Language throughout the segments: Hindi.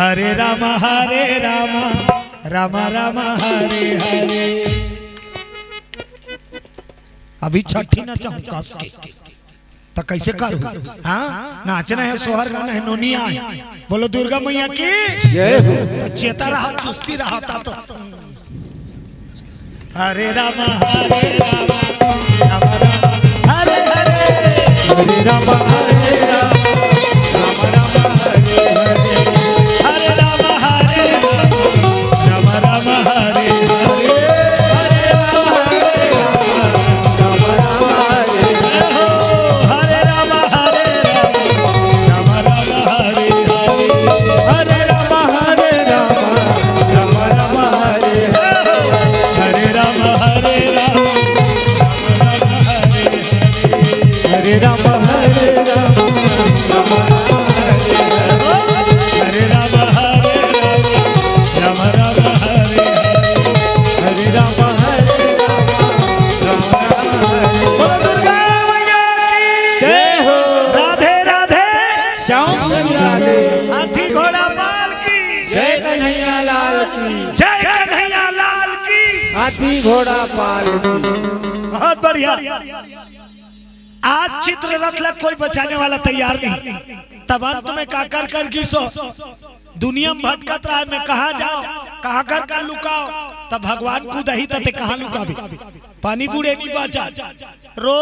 हरे राम राम राम हरे हरे। अभी छठी ना चाहूँ कस के तो कैसे करूँ? हाँ नाचना है, सोहर गाना है, नोनिया है। बोलो दुर्गा मैया की जय हो। चेता रहा, चुस्ती रहा तो हरे राम राम राम हरे हरे। हरे राम राम राम हरे हरे। हरे राम राम राम हरे हरे। हाथी घोड़ा पाल की जय कन्हैया लाल की। जय कन्हैया लाल की। हाथी घोड़ा पाल की। बहुत बढ़िया। आज चित्र रथ लग कोई बचाने वाला तैयार नहीं। तब अंत में का कर घिसो दुनिया में भटकत रहा है। मैं कहाँ जाओ, कहाँ घर का लुकाओ। तब भगवान खुद ही तते कहाँ लुका भी। पानी बूढ़े नहीं बचा रो।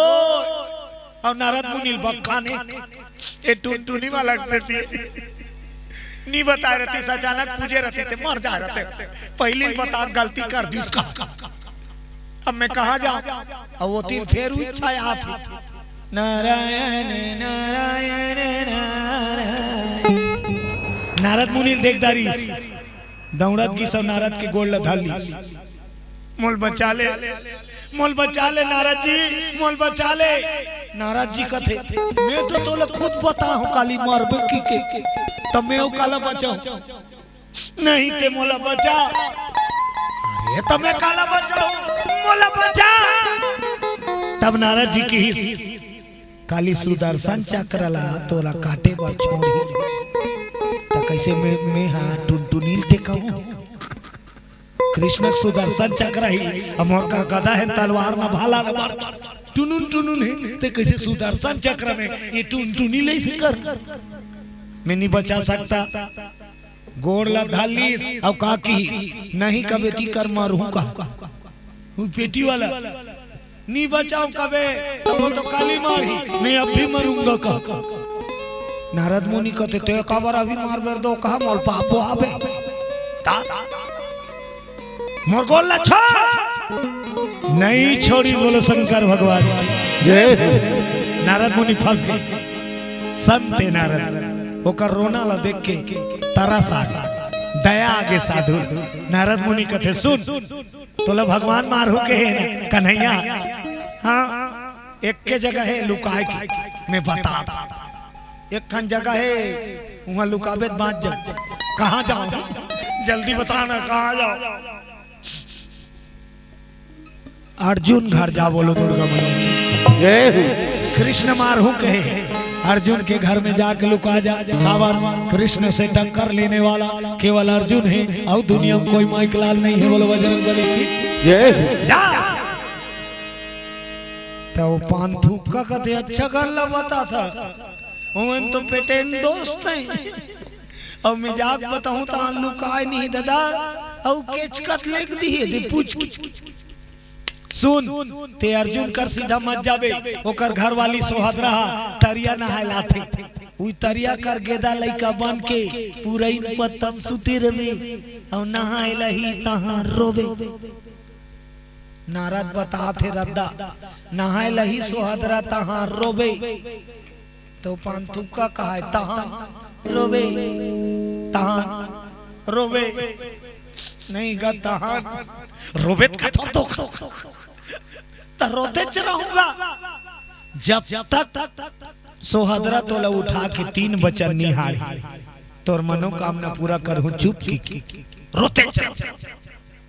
और नारद मुनि बक्खा ने ये टुनटुनी वाला नहीं बता रहे थे, अचानक पूजे रहते थे, मर जा रहे थे। पहले बता गलती कर दी उसका। अब मैं कहा जाऊं? और वो तीन फेर छाया थी नारायण नारायण नारायण। नारद मुनि देखदारी दौड़त की सब नारद के गोड़ धाली। मोल बचा ले, मोल बचा ले नारद जी, मोल बचा ले। नारद जी कथे मैं तो तोला खुद बता हूँ काली मारबे की के तब मैं काला बचाऊं नहीं ते मोला बचा। अरे तब मैं काला बचाऊं, मोला बचा। तब नारद जी की काली सुदर्शन चक्र ला तोला काटे पर छोड़ी तो कैसे मैं हाँ टुनटुनील टेकाऊं। कृष्ण सुदर्शन चक्र ही अमोर कर गदा है, तलवार ना भाला ना मार टुनुन टुनुन है तो कैसे सुदर्शन चक्र में ये टुनटुनी ले कर मैं नहीं बचा सकता। गोड़ ला धाली अब का की नहीं कबे ती कर मारूंगा पेटी वाला नहीं बचाओ कबे तो वो तो काली मारी मैं अब भी मरूंगा का। नारद मुनि कहते ते काबर अभी मार बेर दो कहा मोल पापो आबे मोर गोल ला छोड़ नहीं छोड़ी। बोलो शंकर भगवान जय। नारद मुनि फंस गए। संत नारद ओकर रोना ला देख के तरसा दया आगे साधु। नारद मुनि कहते सुन तोला भगवान मारू के है कन्हैया। हाँ एक के जगह है लुकाए की मैं बता एक खन जगह है वहाँ लुकाबे बात जब कहाँ जाओ जल्दी बताना कहाँ जाओ। अर्जुन घर जा। बोलो दुर्गा मैया। कृष्ण मारू कहे अर्जुन के घर में जाके लुका जा। कृष्ण से टक्कर लेने वाला केवल अर्जुन है और दुनिया में कोई माइक लाल नहीं है। बोलो बजरंग बली की जय। जा तो पांथू का कथे अच्छा कर बता था उन तो पेटेन दोस्त है और मैं जाग बताऊं तो लुकाए नहीं दादा और केचकत लिख दी है दे पूछ की सुन ते अर्जुन कर सीधा मत जाबे। ओकर घर वाली सोहद रहा तरिया नहायला थे उई तरिया कर गेदा लइका बन के पूरा इन पतम सुते रहे और नहायला ही तहां रोबे। नारद बता थे रद्दा नहायला ही सोहदरा तहां रोबे तो पांथु का कहा है तहां रोबे तहां रोबे नहीं गा तहां रोबे तो रोते रहूंगा जब तक सोहदरा तोला उठा के तीन बचन निहारी तोर मनोकामना पूरा करहूं चुप की रोते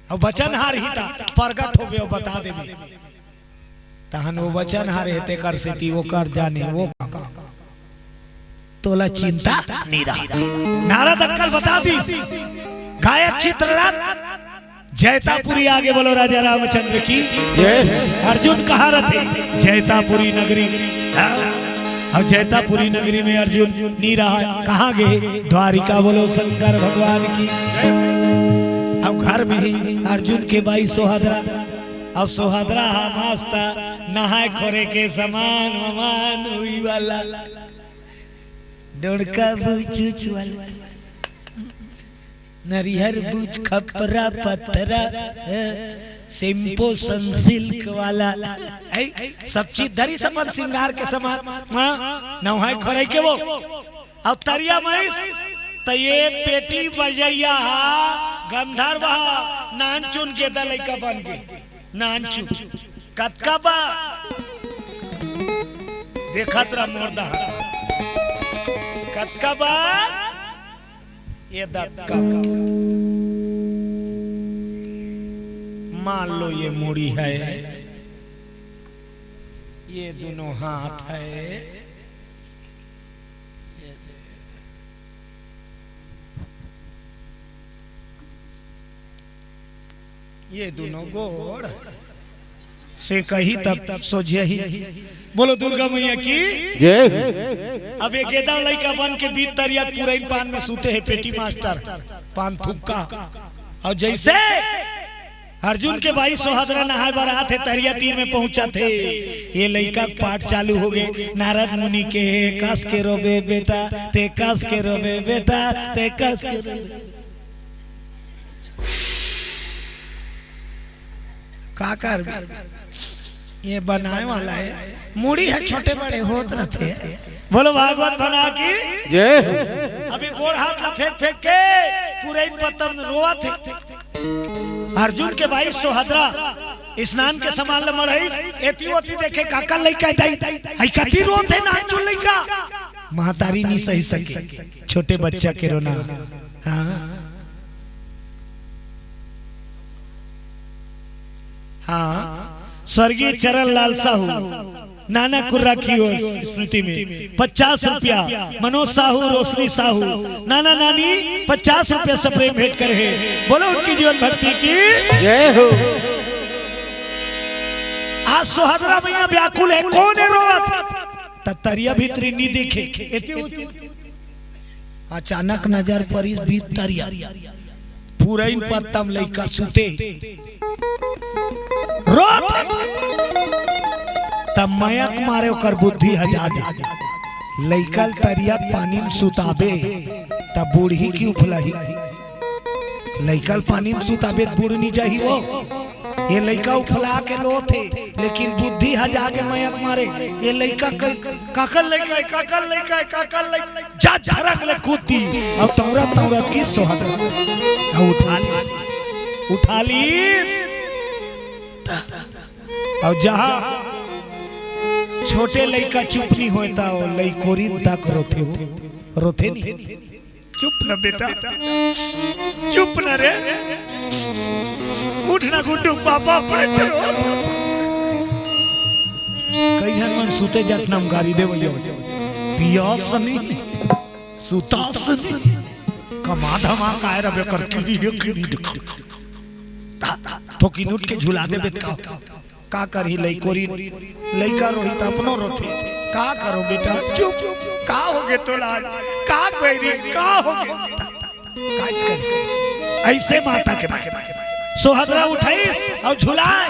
और वचन हार ही था प्रगट हो गए बता देबे तहन वो वचन हार हेते कर सेती वो कर जाने वो तोला चिंता नहीं रहा। नारद अक्कल बता दी। गायक चित्ररथ जैतापुरी आगे बोलो राजा रामचंद्र की जय। अर्जुन कहाँ रहते? जैतापुरी नगरी। और जैतापुरी नगरी में अर्जुन नहीं रहा, कहाँ गए? द्वारिका बोलो शंकर भगवान की। अब घर में ही अर्जुन के भाई सोहदरा, और सोहदरा मास्ता नहाए खोरे के समान ममान हुई वाला डोड़का बूझ वाला नरिहर बूझ खपरा पत्थरा सिंपो सिल्क वाला सब चीज धरी सपन सिंगार के समान नहाए खोरे के वो। अब तरिया महिष तो ये पेटी बजैया गंधर्व नान चुन के दल का बन गई नानचू कतका बा देखा तरा मोरदा कतका बा ये दक्का मान लो ये मुड़ी है, ये दोनों हाथ है, ये दोनों गोड़ से कही तब सोझे ही बोलो दुर्गा मैया की जय। अब एक गेदा लड़का बन के बीत तरिया पूरे पान में सूते है पेटी मास्टर पान थुक्का। और जैसे अर्जुन के भाई सोहदरा नहाए बरा थे तरिया तीर में पहुंचा थे, ये लड़का पाठ चालू हो गए। नारद मुनि के कस के रोबे बेटा ते कस के रोबे बेटा ते कस के रोबे। काकर ये बनाए वाला है, मुड़ी है छोटे बड़े होत रहते हैं। बोलो भागवत बना की जय। अभी गोड़ हाथ ला फेंक फेंक के पूरे पतन रोआ थे। अर्जुन के भाई सोहदरा स्नान के समान ल मड़ई एती ओती देखे काका लइका दाई आई कती रोते नाचू लइका महतारी नहीं सही सके छोटे बच्चा के रोना। हाँ हाँ स्वर्गीय चरण लाल साहू नाना कुर्रा की ओर स्मृति में 50 रुपया, मनोज साहू रोशनी साहू नाना नानी 50 रुपया सप्रेम भेंट कर है। बोलो उनकी जीवन भक्ति की जय हो। आज सोहदरा मैया व्याकुल है, कौन है रोवत? तरिया भीतरी नहीं देखे। अचानक नजर पड़ी बीत तरिया पूरा इन पत्तम लइका सुते तब मयक मारे ओकर बुद्धि हजार लइकल तरिया पानी में सुताबे तब बूढ़ी की उफलही लइकल पानी में सुताबे बूढ़ नहीं जाही वो। ये लइका उफला के लो थे लेकिन बुद्धि हजा के मयक मारे। ये लइका काकल लइका जा झरक ले कूदी और तौरा की सोहदरा उठा ली और जहां छोटे लइका चुप नहीं होता हो लइकोरी तक रोते नहीं। चुप ना बेटा चुप ना रे उठना गुड्डू पापा अपने चलो। कई जन मन सुते जट नाम गारी दे भैया पियास नहीं सुतास कमा धमा काय रबे कर की तो की नूट के झुला दे बेटा का करही लइकोरी लइका रोहित अपनो रोथे का करो बेटा चुप का होगे तो लाज का गैरी का होगे काज कर ऐसे माता के सोहदरा उठाई और झुलाए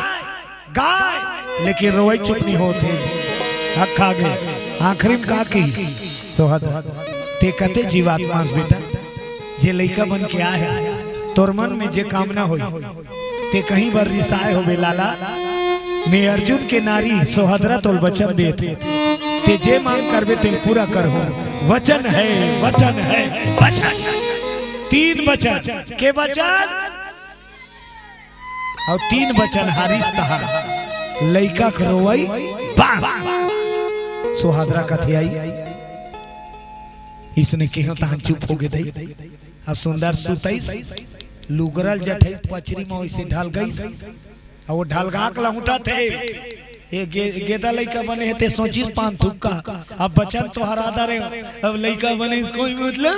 गाय लेकिन रोई चुप नहीं होते हक्का गए। आखिरी में का की सोहदरा ते कते जीवात्मा बेटा जे लइका बन के आया तोर मन में जे कामना होई ते कहीं बार रिसाए हो लाला मैं अर्जुन के नारी सोहदरा तोल वचन देते ते जे मांग करबे ते पूरा करहो। वचन है वचन 3 वचन के वचन और 3 वचन हारिस तहा लइका खरोई सोहदरा कथे आई इसने केहो ता चुप हो गए दई आ सुंदर सुतई लुगरल जठई पचरी में वैसे ढल गई और ढलगा के लहुटा थे ये गेदा लइका बने थे सोची पान थुक्का अब बचन तो हरा दे अब लड़का बने इसको मतलब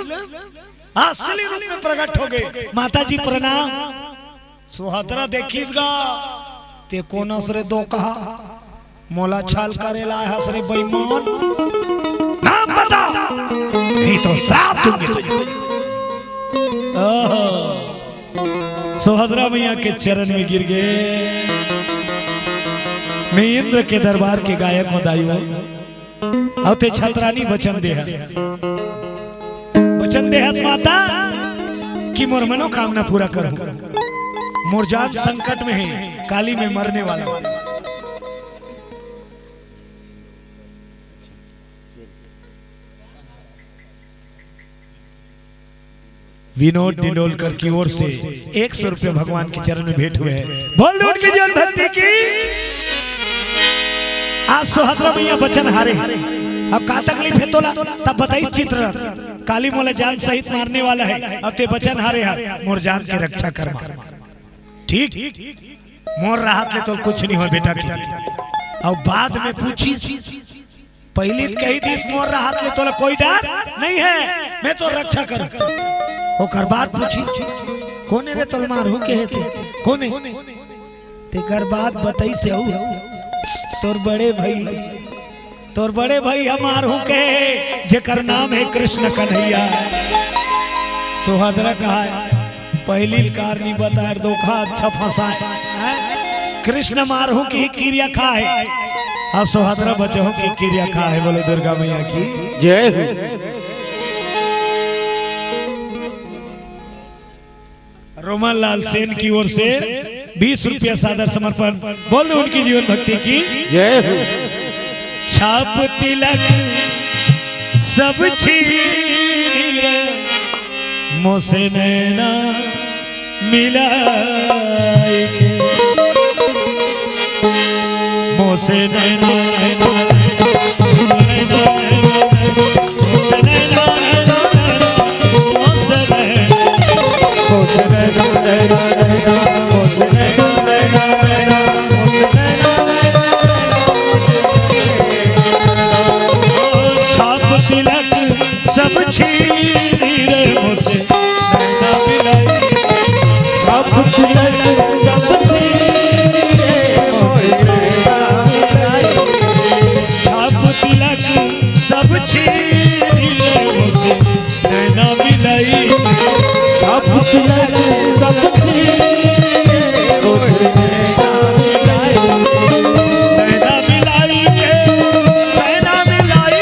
असली रूप में प्रकट हो गए। माता जी प्रणाम। सुहादरा देखिएगा ते कौन असरे दो कहा मोला छाल करेला है असरे बेईमान नाम बता नहीं तो श्राप दूंगी तुझे। सुहादरा मैया के चरण में गिर गए। मैं इंद्र के दरबार के गायक हूं दाइयो और ते छतरानी वचन दे माता कि मोर मनोकामना पूरा करूं। मोर जान संकट में है, काली में मरने वाला। विनोद डिंडोलकर की ओर से 100 रुपये भगवान के चरण में भेंट हुए हैं। बोल दो उनकी जीवन भक्ति की। आज सुहाद्रा मैया बचन हारे अब का तकलीफ है तोला तब बताई चित्र काली मोला जान सहित मारने वाला है। अब ते बचन हारे मोर जान की रक्षा कर। ठीक मोर राहत ले तो कुछ नहीं हो बेटा की। अब बाद में पूछी पहली कही दिस मोर राहत ले तो कोई डर नहीं है, मैं तो रक्षा कर। ओकर बाद पूछी कोने रे तोल मारू के हेते कोने तेकर बाद बताई से तोर बड़े भाई हमार हूं के जेकर नाम है कृष्ण कन्हैया। सुहादरा कहा पहली कार नहीं बताए धोखा अच्छा फंसा कृष्ण मारू की क्रिया खा है और सुहादरा बचों की क्रिया खा है। बोले दुर्गा मैया की जय। रोमन लाल सेन की ओर से 20 रुपया सादर समर्पण। बोल दो उनकी जीवन भक्ति की जय हो। छाप तिलक सब छीन रे मोसे नैना मिलाए के मोसे नैना छाप तिलक सब छीनी रे मोसे नैना मिलाई। छाप तिलक सब छीनी रे मोसे नैना मिलाई। छाप तिलक सब छीनी रे मोसे नैना मिलाई। छाप तिलक सब छीनी रे मोसे नैना मिलाई। नैना मिलाई के नैना मिलाई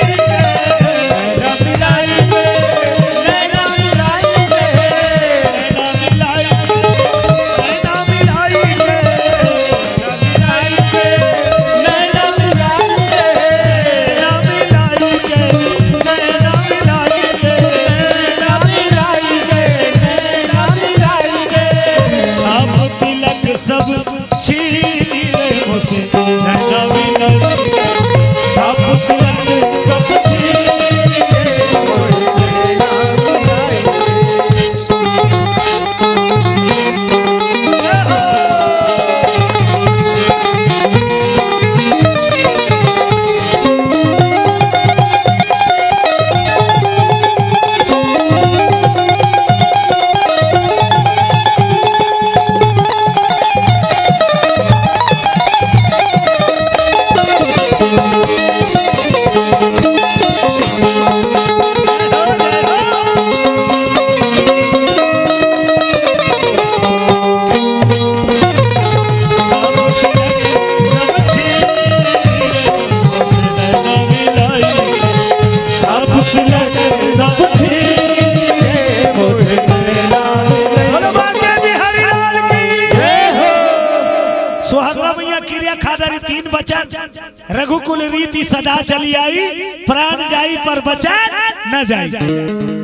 रघुकुल रीति सदा चली आई प्राण जाई पर बचन न जाई।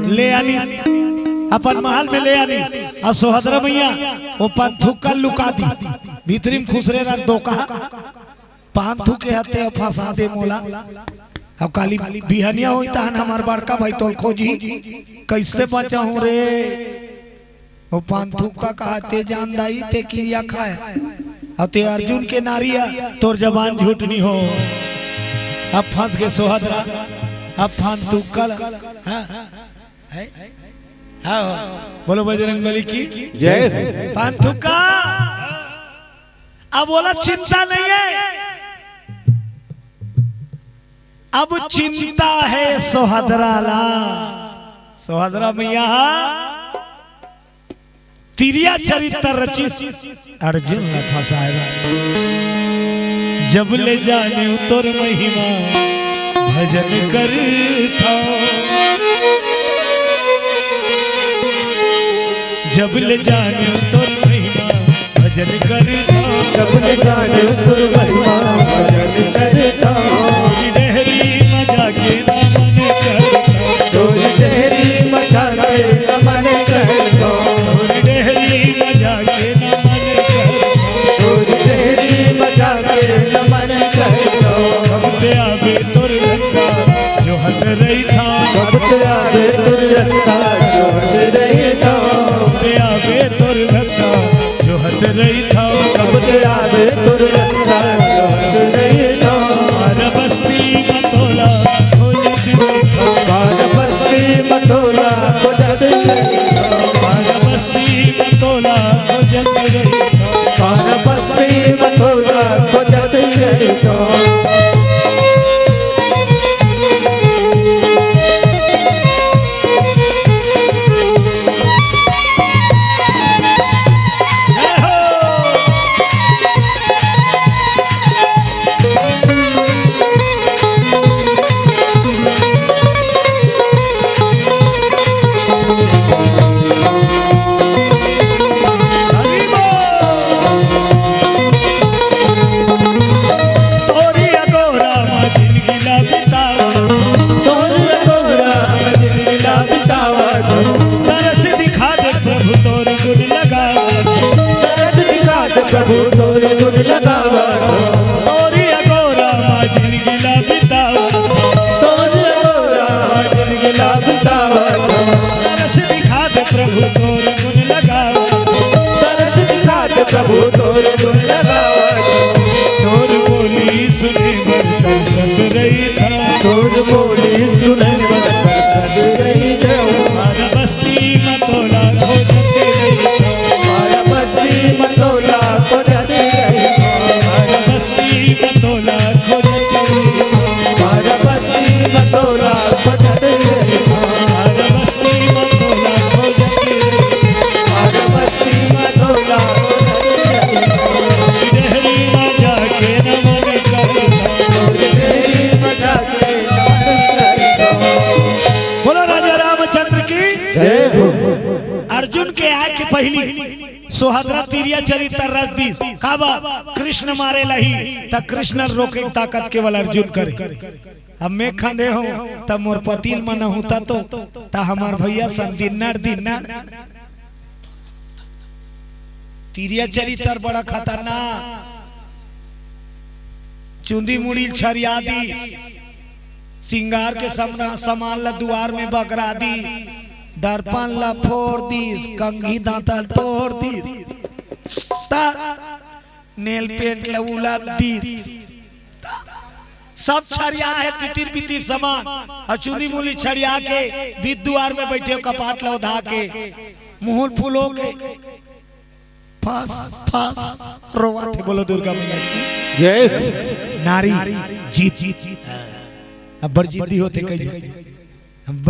ले आनी अपन महल में ले आनी और सुहाद्रा मैया वो पंथु का लुका दी भीतरी में खुसरे रख दो कहा पंथु के हते फंसा दे मोला। अब काली बिहनिया हुई तहन हमार बड़का भाई तोल खोजी कैसे बचा हूँ रे। वो पंथु का कहते जान दाई ते क्रिया खाए अते अर्जुन के नारिया तोर जबान झूठ नहीं हो। अब फंस गए सोहदरा, अब फान तू कल। हाँ हाँ बोलो बजरंगबली की जय। पांथुका अब बोला चिंता नहीं है, अब चिंता है सोहदरा ला। सोहदरा मैया तिरिया चरित्र रची अर्जुन न फसाएगा, जब ले जाने तोर महिमा भजन कर था, जब ले जाने तोर महिमा भजन कर था, जब ले जाने तोर महिमा भजन करता, डेहरी मजा के नमन करता, तोर डेहरी मजा के नमन करता, डेहरी मजा के नमन करता, तोर डेहरी मजा के नमन करता, अब आवे तोर रंगा जो हट रही था, अब आवे तोर रास्ता जो हट रही था, आवे तोर रंगा जो हट रही था, अब आवे तोर रास्ता जो हट रही था, बार बस्ती मतोला हो जती था, बार बस्ती मतोला को जद रही था, बार बस्ती मतोला हो जती रही था, बार बस्ती मतोला को जद रही था। प्रभु तोर गुण लगावा, तोरी अगोरा माँ जिंदगी ला बितावा, तोर अगोरा जिंदगी ला बितावा, तरस दिखा दे प्रभु तोर गुण लगावा, तरस दिखा दे प्रभु तोर गुण लगावा, तोर बोली सुने बरतर सद रही था, तोर बोली सुने बरतर सद रही था, बार बस्ती मतोला हो जती रही था, बार बस्ती मतोला को जद रही था, बार बस्ती मतोला हो जती रही था, बार बस्ती मतोला को जद रही था, बार बस्ती मतोला हो जती रही था, बार बस्ती मतोला को जद रही था, डेहरी मजा के नमन करता, तेरी मजा के नमन करता। बोलो राजा रामचंद्र की। जय हो। अर्जुन के आय के पहली सोहदरा तिरिया चरित्र रच दी काबा कृष्ण मारे लही त कृष्ण रोके ताकत केवल अर्जुन करे। अब मैं खंदे हो तब मोर पतिल मन होता तो ता हमार भैया सन दिन्नार तिरिया चरित्र बड़ा खतरनाक, चुंदी मुड़ी छरिया दी, सिंगार के सामान ला दुआर में बगरा दी, दर्पण ला फोड़ दी, कंघी दांतल फोड़ दी, नेल पेंट ला उला दी, सब छड़िया है तितिर बितिर सामान, अचुनी मुली छड़िया के बीत दुआर में बैठे हो कपाट ला उधा के मुहुल फूलो के फास फास रोवा थे। बोलो दुर्गा मैया की जय। नारी जीत अब बड़ जिद्दी होते कई अब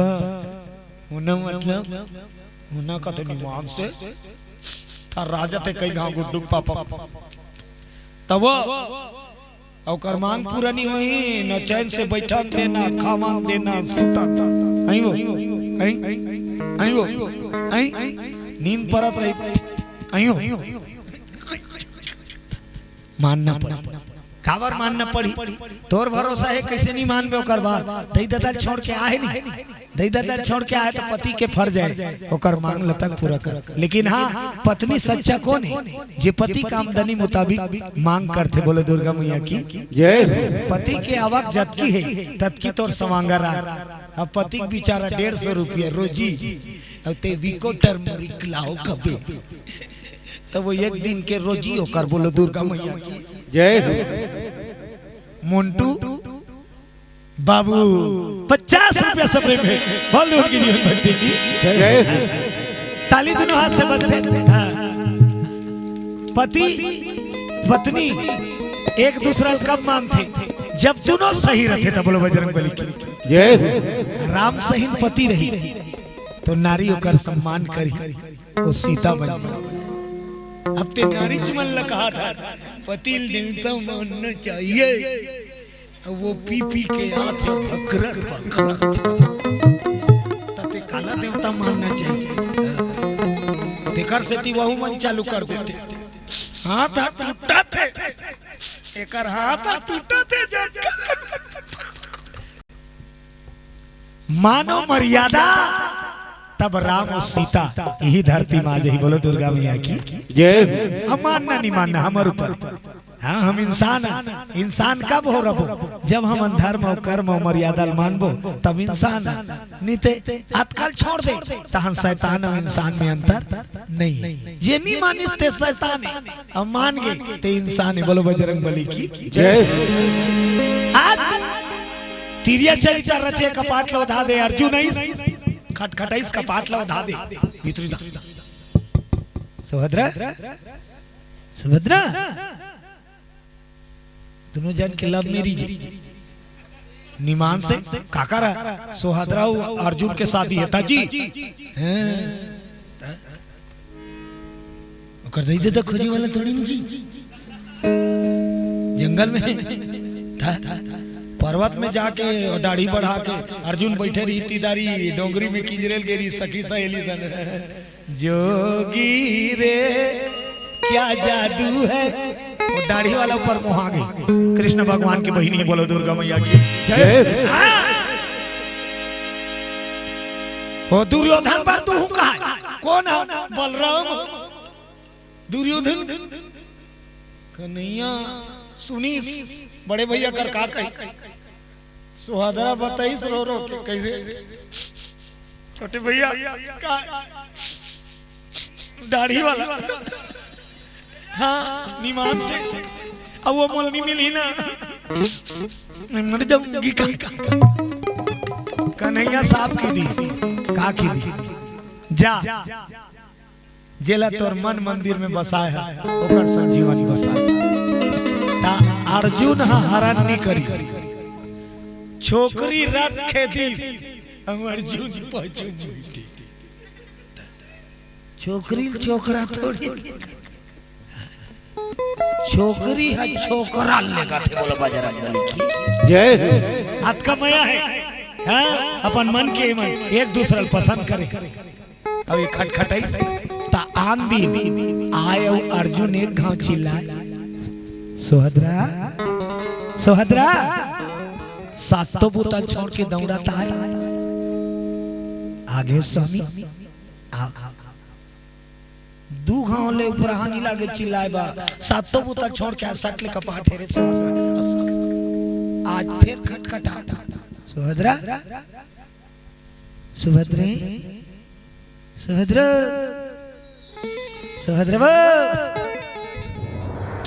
उन्हें मतलब उन्हें का तो निमान से था राजा थे कई गांव गुड्डू पापा तब और करमान पूरा नहीं हुई न चैन से बैठा देना खावान देना सुता आई वो आई वो आई नींद परत रही आई वो मानना पड़ा कावर मानना पड़ी, तोर भरोसा है कैसे नहीं मान बे ओकर बात दई ददल छोड़ के आए नहीं, दई ददल छोड़ के आए तो पति के फर जाए ओकर मांग लतक पूरा कर। लेकिन हाँ पत्नी सच्चा कौन है जे पति का आमदनी मुताबिक मांग करते। बोले दुर्गा मैया की जय। पति के आवक जतकी है ततकी तोर सवांगर अब पति बेचारा 150 रुपया रोजी और ते विको टर्मरिक लाओ कबे तो वो एक दिन के रोजी होकर। बोलो दुर्गा मैया की जय। मोन्टू बाबू 50 रुपया सपने में बोल दो उनकी जीवन भक्ति की जय ताली दोनों हाथ से बजते। हाँ। पति पत्नी एक दूसरा कब मानते जब दोनों सही रहते तब। बोलो बजरंग बली की जय। राम सहीन पति रही तो नारी होकर सम्मान करी वो सीता बन गई। अब ते नारी मन ल कहा था पति देवता मानना चाहिए वो पी पी के आते भकरक तते काला देवता मानना चाहिए। तेकर से ती वहु मन चालू कर देते। हाथ टूटा थे एकर हाथ टूटा थे मानो मर्यादा तब राम और सीता यही धरती माँ जही। बोलो दुर्गा मैया की जय। हम मानना नहीं मानना हमारे ऊपर। हाँ हम इंसान हैं। इंसान कब हो रबो जब हम धर्म और कर्म और मर्यादा मानबो तब इंसान नहीं ते आजकल छोड़ दे तहन शैतान और इंसान में अंतर नहीं। ये नहीं माने ते शैतान है हम मान गए ते इंसान है। बोलो बजरंग बली की जय। आज तिरिया चरित्र रचे कपाट लो धा दे अर्जुन नहीं खटखटाइस कपाट लो धा दे भीतरी दा सुभद्रा सुभद्रा दोनों जन के लव मैरिज निमान से काकरा सुभद्रा अर्जुन के शादी है ताजी कर दे दे तो खोजी वाला थोड़ी जी जंगल में था पर्वत में जाके दाढ़ी बढ़ा के अर्जुन बैठे रही तीदारी डोंगरी में किजरेल गेरी सखी सहेली सन जोगी रे क्या जादू है वो दाढ़ी वाला ऊपर मुहा गई। कृष्ण भगवान की बहिनी। बोलो दुर्गा मैया की जय। वो दुर्योधन पर तू कहा कौन है बलराम दुर्योधन कन्हैया सुनी बड़े भैया कर का कही सुहादरा बताई रो रो के कैसे छोटे भैया दाढ़ी वाला हाँ निमान से अब वो मोलनी मिली ना मैं मर जाऊंगी कन्हैया साहब की दी का की दी जा जेला तोर मन मंदिर में बसाया है ओकर संजीवन बसा ता अर्जुन हरण नहीं करी छोकरी रखे दी हम अर्जुन पहुंचू छोकरी छोकरा थोड़ी छोकरी है छोकरा लेगा थे। बोलो बजरंग बली की जय। हाथ का माया है हाँ? अपन मन के मन एक दूसरे पसंद करे अब ये खटखटाई ता आंधी आयो अर्जुन एक गांव चिल्लाए सुभद्रा सुभद्रा सातों बूता छोड़ के दौड़ाता है आगे स्वामी दू गांव ले ऊपर हानि लागे चिल्लाए बा सातों बूता छोड़ के सट ले कपा ठेरे सुभद्रा आज फिर खटखटा सुभद्रा सुभद्रे सुभद्रा सुभद्रा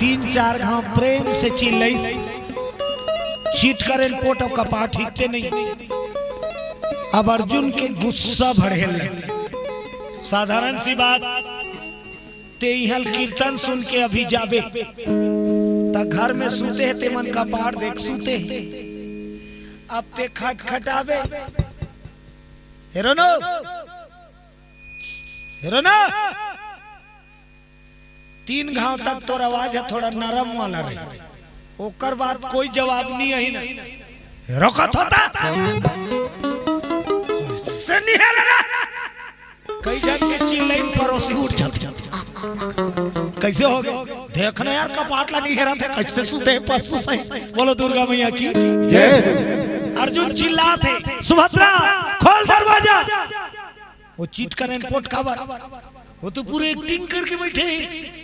3-4 गांव प्रेम से चिल्लाई चीट करे पोटो कपा ठीकते नहीं। अब अर्जुन के गुस्सा बढ़े लगे। साधारण सी बात ते हल कीर्तन सुन के अभी जाबे ता घर में सूते है ते मन का पहाड़ देख सूते है। अब ते खटखटावे हेरोनो हेरोनो 3 घाव तक तोर आवाज है थोड़ा नरम वाला रहे ओकर बाद कोई जवाब नहीं है ना रोकत होता कई जन के चिल्लाइन परोसी उठ जाते कैसे हो गए देखना यार कपाटला नहीं हेरा थे कैसे सूते पशु सही। बोलो दुर्गा मैया की जय। अर्जुन चिल्ला थे सुभद्रा खोल दरवाजा वो चीट करें पोट कावर वो तो पूरे एक्टिंग करके बैठे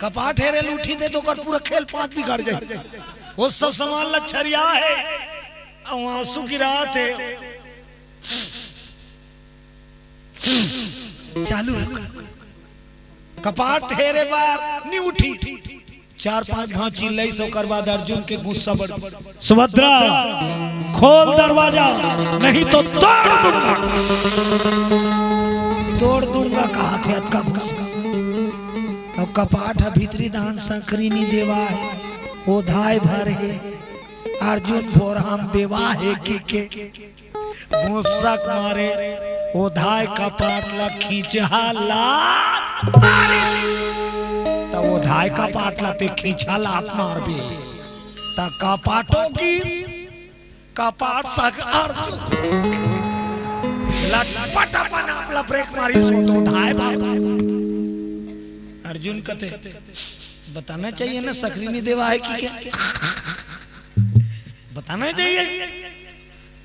कपाट हेरे उठी थे तो कर पूरा खेल 5 बिगड़ गए। वो सब सामान लच्छरिया है आंसू गिरा थे चालू कपाट हेरे बार नहीं उठी 4-5 घाव चिल्लाई सोकर बाद अर्जुन के गुस्सा बढ़ सुभद्रा खोल दरवाजा नहीं तो तोड़ दूंगा कहा थे का गुस्सा। अब कपाट है भीतरी दान संकरी नी देवा है ओ धाय भर है अर्जुन भोराम देवा है के गुस्सा मारे ओ धाय कपाट ला खींचा ला तो वो धाय का पाटला ते खींचा लात मार भी ता कपाटों की कपाट सक अर्जुन लटपट अपन आपला ब्रेक मारी सो तो धाय बार अर्जुन कहते बताना चाहिए ना सकरी नहीं देवा है कि क्या बताना चाहिए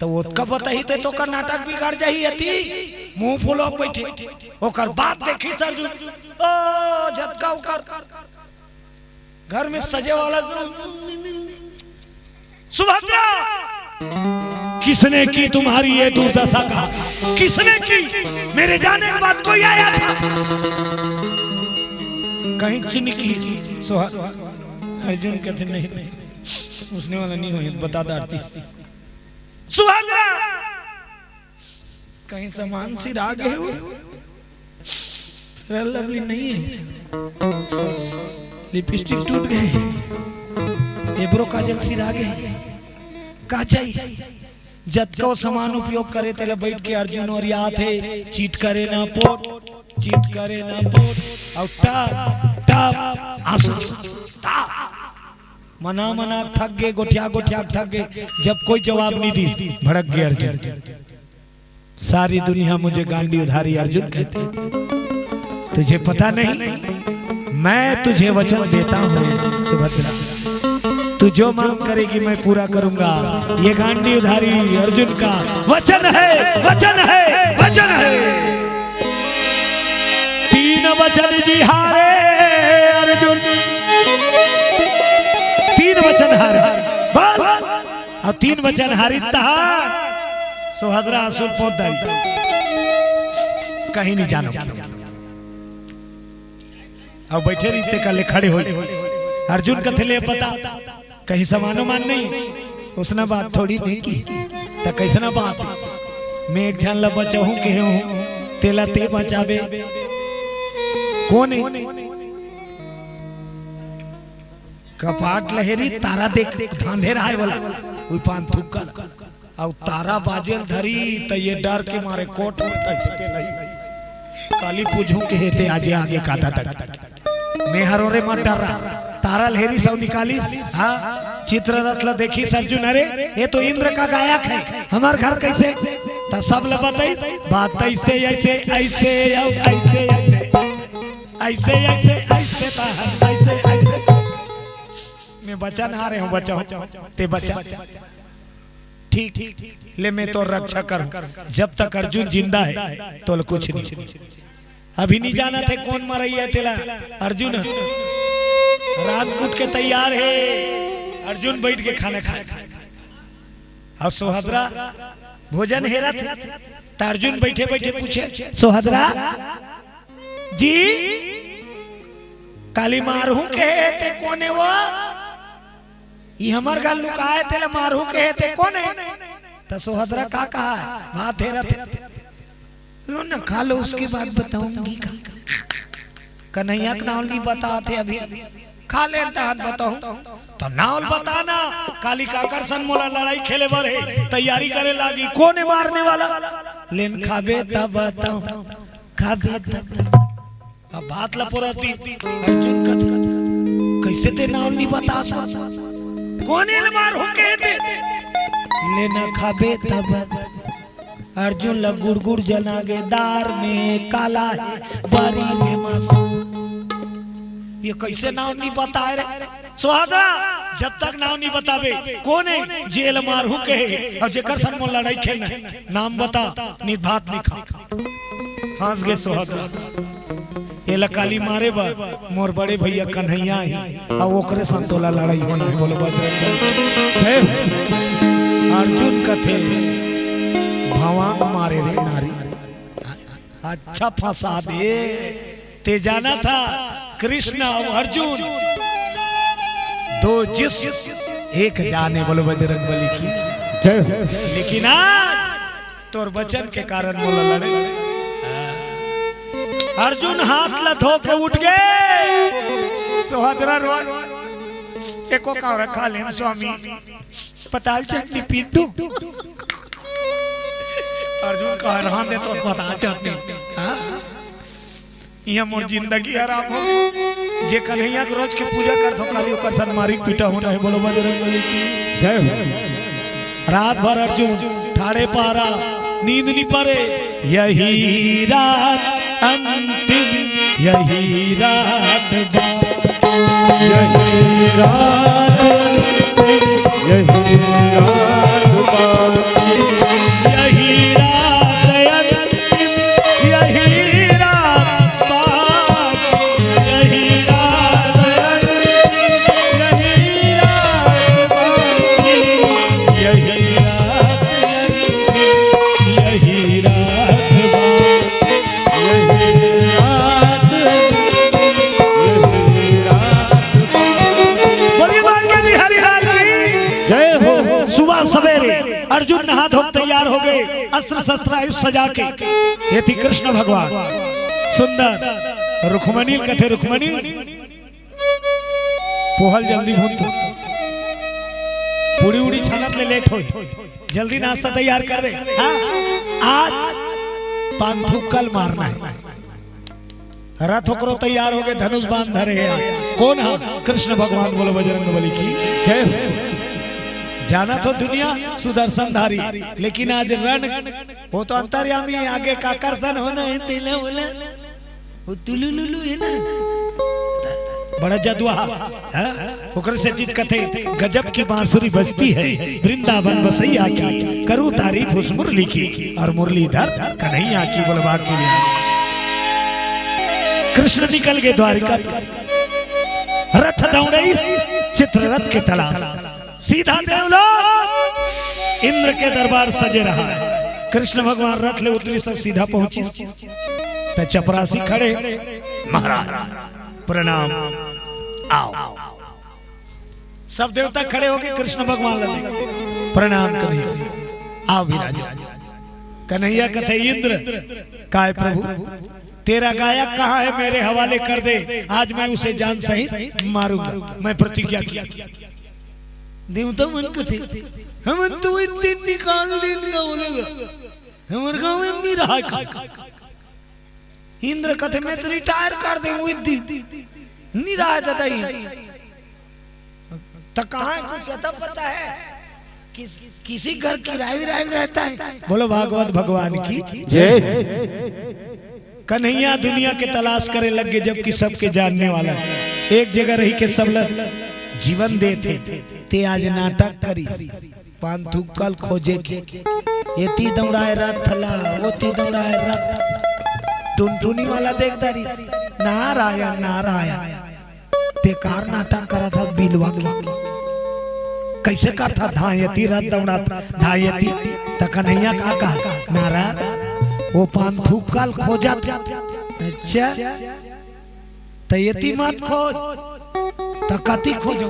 तो वो का पता ही तो का नाटक बिगाड़ जाही अति मुंह फुलो बैठे ओकर बात देखी अर्जुन ओ झटका उकर घर में सजे वाला सुभद्रा किसने की तुम्हारी ये दुर्दशा का किसने की मेरे जाने के बाद कोई आया था कहीं चुन की अर्जुन कहते नहीं उसने वाला नहीं हुई बता दारती सुभद्रा कहीं सामान सिर आ गए हो लवली नहीं है लिपस्टिक टूट गए एब्रो काजल सिर आ गए का चाहिए जत को समान उपयोग करे तेरे बैठ के अर्जुन और या थे चीट करे ना पोट चीट करे ना पोट और टाप टाप आंसू मना मना थक गए गोठिया गोठिया थक गए जब कोई जवाब नहीं दी भड़क गए अर्जुन सारी दुनिया मुझे गांडी उधारी अर्जुन कहते तुझे पता नहीं मैं तुझे वचन देता हूँ सुभद्रा तू जो मांग करेगी मैं पूरा करूंगा ये गांडी उधारी अर्जुन का वचन है वचन है वचन है 3 वचन जी हारे अर्जुन 3 वचन हारे बोल और 3 वचन हारी तहा सुभद्रा आंसू पोत दी कहीं नहीं जानो अब बैठे रीते का ले खड़े हो अर्जुन कथले पता कहीं समानो मान नहीं उसने बात थोड़ी नहीं की तो कैसना बात मैं एक जान ला बचाऊं के हूं तेला ते बचावे कौन है कपाट लहरी तारा देख धांधे रहा है वाला कोई पान थुक्का और तारा बाजेल धरी तो ये डर के मारे कोट में तजते नहीं काली पूछूं के हेते आजे आगे कादा तक मैं हरोरे मत डर रहा तारा लहरी सब निकाली हाँ चित्र रत्न देखी अर्जुन अरे ये तो इंद्र का गायक है हमार घर कैसे तो सब ल बताई बात ऐसे ऐसे ऐसे ऐसे ऐसे ऐसे ऐसे ऐसे मैं बचन आ रहे हूँ बचाओ ते बचा ठीक ले मैं तो रक्षा कर जब तक अर्जुन जिंदा है तो कुछ नहीं अभी नहीं जाना थे कौन मर रही है तेला अर्जुन रात कूट के तैयार है अर्जुन बैठ के खाना खाए और सुभद्रा भोजन हेरा थे तो अर्जुन बैठे बैठे पूछे सुभद्रा जी काली मारू के ते कोने वो ये हमार गाल लुकाए तेला मारू के ते कौन है तो सुभद्रा का कहा है भात हेरा थे लो ना खा लो उसके बाद बताऊंगी कन्हैया का नाम नहीं बताते अभी खा लेता बताऊं तो नाम बताना काली काकरसन मोला लड़ाई खेले बरे तैयारी करे लागी कौन है मारने वाला लेन खाबे तब बताऊं खाबे तब अब बात लपोरती अर्जुन कथ कैसे ते नाम नहीं बता कौन है मार हो कहते लेना खाबे तब अर्जुन ल गुड़ जनागे दार में काला है बारी में मासूम ये कैसे नाम नहीं बताए रे सुभद्रा जब तक नाम नहीं बतावे कौन है जेल मारू के और जेकर सन में लड़ाई खेलना नाम बता नहीं भात नहीं खा हंस गए सुभद्रा ये लकाली मारे बा मोर बड़े भैया कन्हैया ही और ओकरे संतोला लड़ाई होना बोलो बजरंग अर्जुन कथे भवांग मारे रे नारी अच्छा फंसा दे ते जाना था कृष्ण और अर्जुन तो जिस एक जाने बोलो बजरंग बली की जय लेकिन आज तोर वचन के कारण बोला लड़े अर्जुन हाथ ला धो के उठ गए सोहदरा रो एको का रखा ले स्वामी पताल चटनी पी दो अर्जुन का हरान दे तो पताल चटनी हां ये मोर जिंदगी आराम हो जे कन्हैया के रोज के पूजा कर दो काली ओकर सन मारी पीटा होना है बोलो बजरंग बली की जय रात भर अर्जुन ठाड़े पारा नींद नहीं पड़े यही रात अंतिम यही रात यही रात यही रात यही रात अंतिम यही रात यही रात यही रात यही रात यही रात सुबह सवेरे अर्जुन नहा धो तैयार हो गए अस्त्र शस्त्र आयुष सजा के ये थी कृष्ण भगवान सुंदर रुक्मणी कथे रुक्मणी पोहल जल्दी भूत पूरी उड़ी छनत ले लेट होई जल्दी नाश्ता तैयार कर दे हाँ? आज पांथुकल मारना है रथ होकरो तैयार हो गए धनुष बांध धरे कौन है कृष्ण भगवान बोलो बजरंग बली की जय जाना तो दुनिया सुदर्शन धारी लेकिन आज रण वो तो अंतर्यामी आगे का कर्तन होना है तेला बोला वो तुलुलुलु है ना बड़ा जदुआ ओकर से जीत कथे गजब की बांसुरी बजती है वृंदावन बसैया की करूं तारीफ उस मुरली की और मुरलीधर कन्हैया की बोलबा की कृष्ण निकल गए द्वारिका रथ दौड़े चित्ररथ के तलाश सीधा देवलोक इंद्र के दरबार सजे रहा है कृष्ण भगवान रथ ले उतरी सब सीधा पहुंची तो चपरासी खड़े महाराज प्रणाम आओ सब देवता खड़े होके कृष्ण भगवान लगे प्रणाम करिए आओ विराज कन्हैया कथे इंद्र काय प्रभु तेरा गायक कहाँ है मेरे हवाले कर दे आज मैं उसे जान सहित मारूंगा मैं प्रतिज्ञा किया देवता मन कथे हम तो इतने निकाल देंगे बोलेगा हमारे गांव में नहीं रहा इंद्र कथे मैं तो रिटायर कर दे वो नहीं रहा था तो कहाँ कुछ अता पता है किसी घर किराए विराए रहता है बोलो भागवत भगवान की जय कन्हैया दुनिया के तलाश करे लग गए जबकि सबके जानने वाला एक जगह रही के सब जीवन देते ते आज नाटक करी पांथुकल खोजे के ये ती दौड़ाए रथ ला वो ती दौड़ाए रथ टुनटुनी वाला देखता रही नारायण नारायण बेकार नाटक करा था बिलवा कैसे करता धायती रथ दौड़ा धायती त कन्हैया का कहा नारायण वो पांथुकल खोजा अच्छा तयती मत खोज तकती खोजो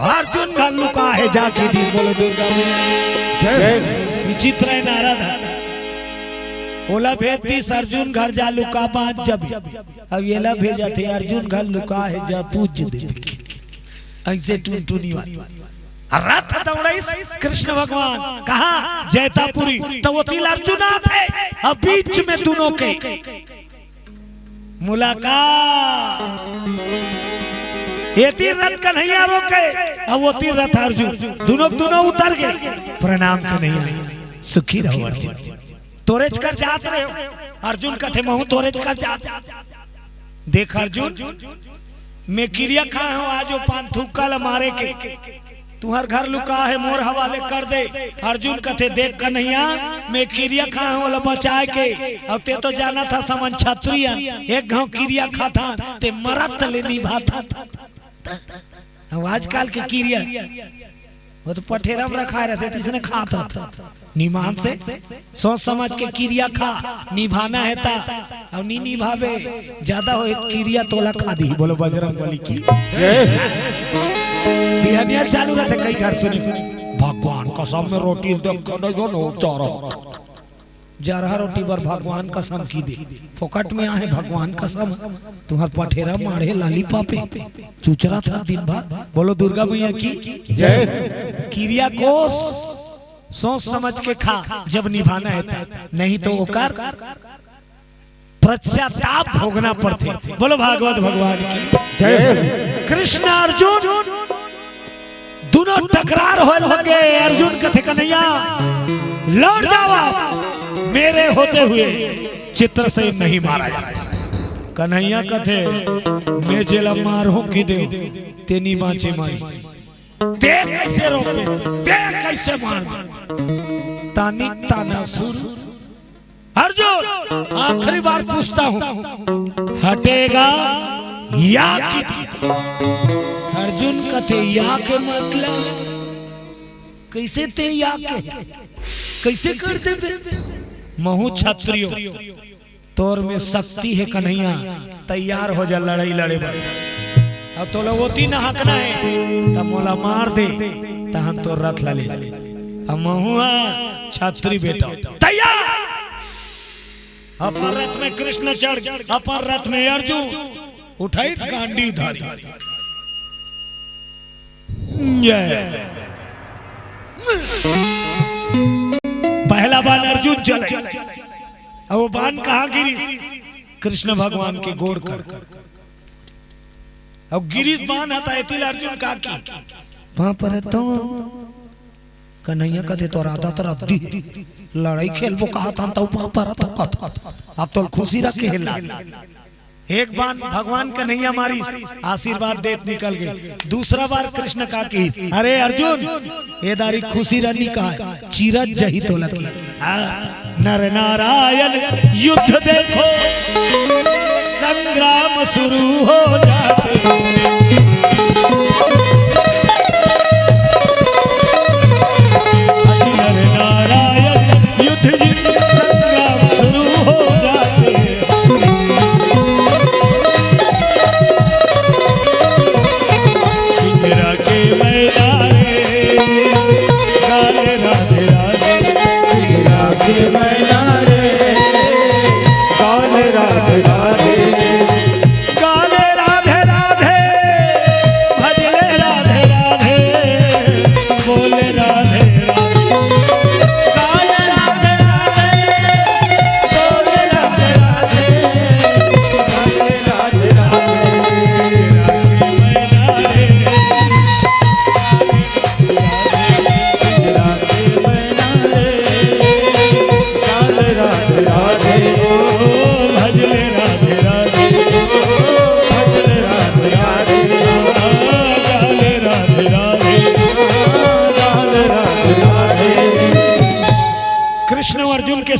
अर्जुन घर लुका है जाके दी बोलो दुर्गा विचित्र है नारद ओला भेजती अर्जुन घर जा लुका बात जब अब ये ला भेजा थे अर्जुन घर लुका है जा पूज दे ऐसे टुनटुनी वाली रथ दौड़े कृष्ण भगवान कहा जैतापुरी तो वो तिल अर्जुनाथ है अब बीच में दोनों के मुलाकात ये तीर रथ कन्हैया रोके अब वो तीर रथ अर्जुन दोनों उतर गए प्रणाम कन्हैया सुखी रहो अर्जुन तोरेज कर जात रहे हो अर्जुन कथे महू तोरेज कर जात देख अर्जुन मैं क्रिया खा हूं आज पांथुकल मारे के तुम्हार घर लुका है मोर हवाले कर दे अर्जुन कथे देख कन्हैया मैं क्रिया खा हूं बचाए के और ते तो जाना था समन क्षत्रिय एक गांव क्रिया खा था ते मरत ले निभा था आजकल के क्रिया वो तो पठेरा में रखा रहते इसने खाता था निमान से सोच समझ के क्रिया खा निभाना है ता और नी निभावे ज्यादा हो क्रिया तोला खा दी बोलो बजरंग बली की बिहानिया चालू रहते कई घर सुनी भगवान कसम में रोटी देखो नो चारो जरहा रोटी पर भगवान कसम की दे फोकट में आहे भगवान कसम तुम्हार पठेरा माढ़े लाली पापे चुचरा था दिन भर बोलो दुर्गा मैया की जय। क्रिया कोष सोच समझ के खा जब निभाना है नहीं तो ओकर पश्चाताप भोगना पड़ते। बोलो भागवत भगवान की जय। कृष्ण अर्जुन दोनों टकरार हो लगे। अर्जुन कथे कन्हैया लौट जावा मेरे होते हुए चित्र से नहीं मारा जाए। कन्हैया कथे मैं जेला मार हो की दे तेनी बाँचे माई देख कैसे रोके देख कैसे मार तानी ताना सुर। अर्जुन आखिरी बार पूछता हूं हटेगा या की अर्जुन कथे या के मतलब कैसे ते या के कैसे कर दे महू क्षत्रियो तोर में शक्ति है कन्हैया तैयार हो जा लड़ाई लड़े अब तो लगोती ना हकना है तब मोला मार दे तहन तो रथ ले अब महुआ छात्री बेटा तैयार। अपर रथ में कृष्ण चढ़ अपर रथ में अर्जुन उठाई गांडी धारी पहला बाण अर्जुन चले और वो बाण कहाँ गिरी कृष्ण भगवान के गोड़ कर अब गिरीश बाण आता है तिल अर्जुन का की वहां पर तो कन्हैया कथे तो राधा तरह दी लड़ाई खेलबो कहा था तो वहां पर अब तो खुशी रख खेल एक बार भगवान कन्हैया मारी आशीर्वाद देत निकल गए। दूसरा बार कृष्ण का की अरे अर्जुन ये दारी खुशी रनी का चिरत जही तो लगी नर नारायण युद्ध देखो संग्राम शुरू हो जाए।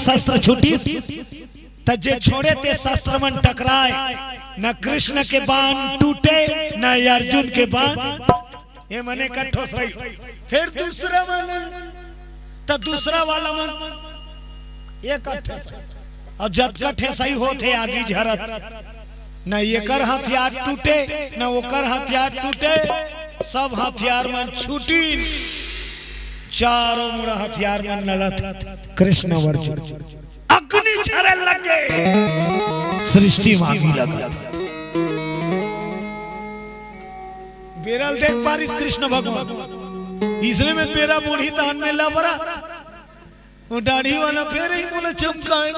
शस्त्र छूटी तजे छोड़े ते शस्त्र मन टकराए न कृष्ण के बाण टूटे न अर्जुन के बाण ये मने कट्ठो सही। फिर दूसरा मन तो दूसरा वाला मन ये कट्ठे और जब कट्ठे सही होते आगे झरत न ये कर हथियार टूटे न वो कर हथियार टूटे सब हथियार मन छूटी चारों मुड़ा हथियार मन नलत कृष्ण अर्जुन अग्नि झरे लगे सृष्टि मांगी लगा बेरल देख पारी कृष्ण भगवान इसने में बेरा बूढ़ी तान में लापरा वो दाढ़ी वाला फिर ही बोले चमकाए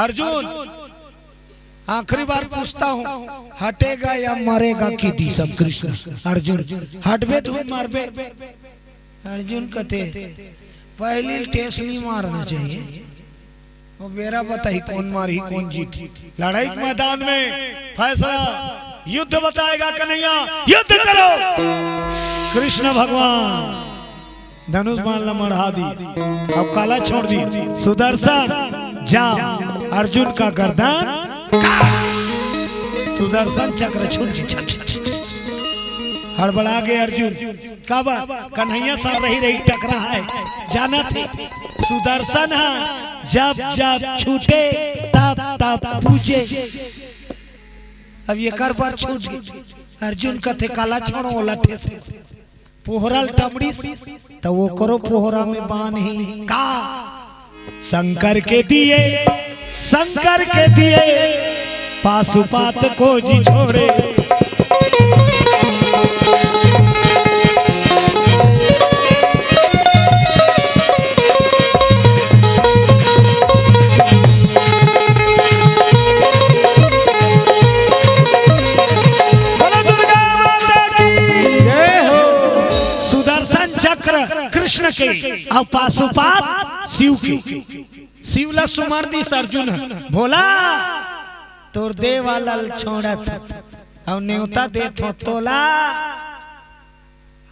अर्जुन आखिरी बार पूछता हूँ हटेगा या मरेगा की दी सब कृष्ण अर्जुन हटबे तो मारबे अर्जुन कहते पहली टेसनी मारना चाहिए वो मेरा बताई कौन मारी कौन जीती लड़ाई के मैदान में फैसला युद्ध बताएगा कन्हैया युद्ध करो। कृष्ण भगवान धनुष बाण मढ़ा दी अब काला छोड़ दी सुदर्शन जा अर्जुन का गर्दन सुदर्शन चक्र छूट हड़बड़ा गए अर्जुन काबा कन्हैया सब रही टकरा है जाना थे सुदर्शन जब जब छूटे तब तब पूछे अब ये कर बार छूट गई अर्जुन कथे काला छोड़ो ओला ठेसे पोहरल टमड़ी तो वो करो पोहरा में बान ही का शंकर के दिए पाशुपात को जी छोड़े कृष्ण के और पाशुपात शिव के शिवला सुमर दी अर्जुन भोला तोर दे वाला छोड़त और न्योता दे थो तोला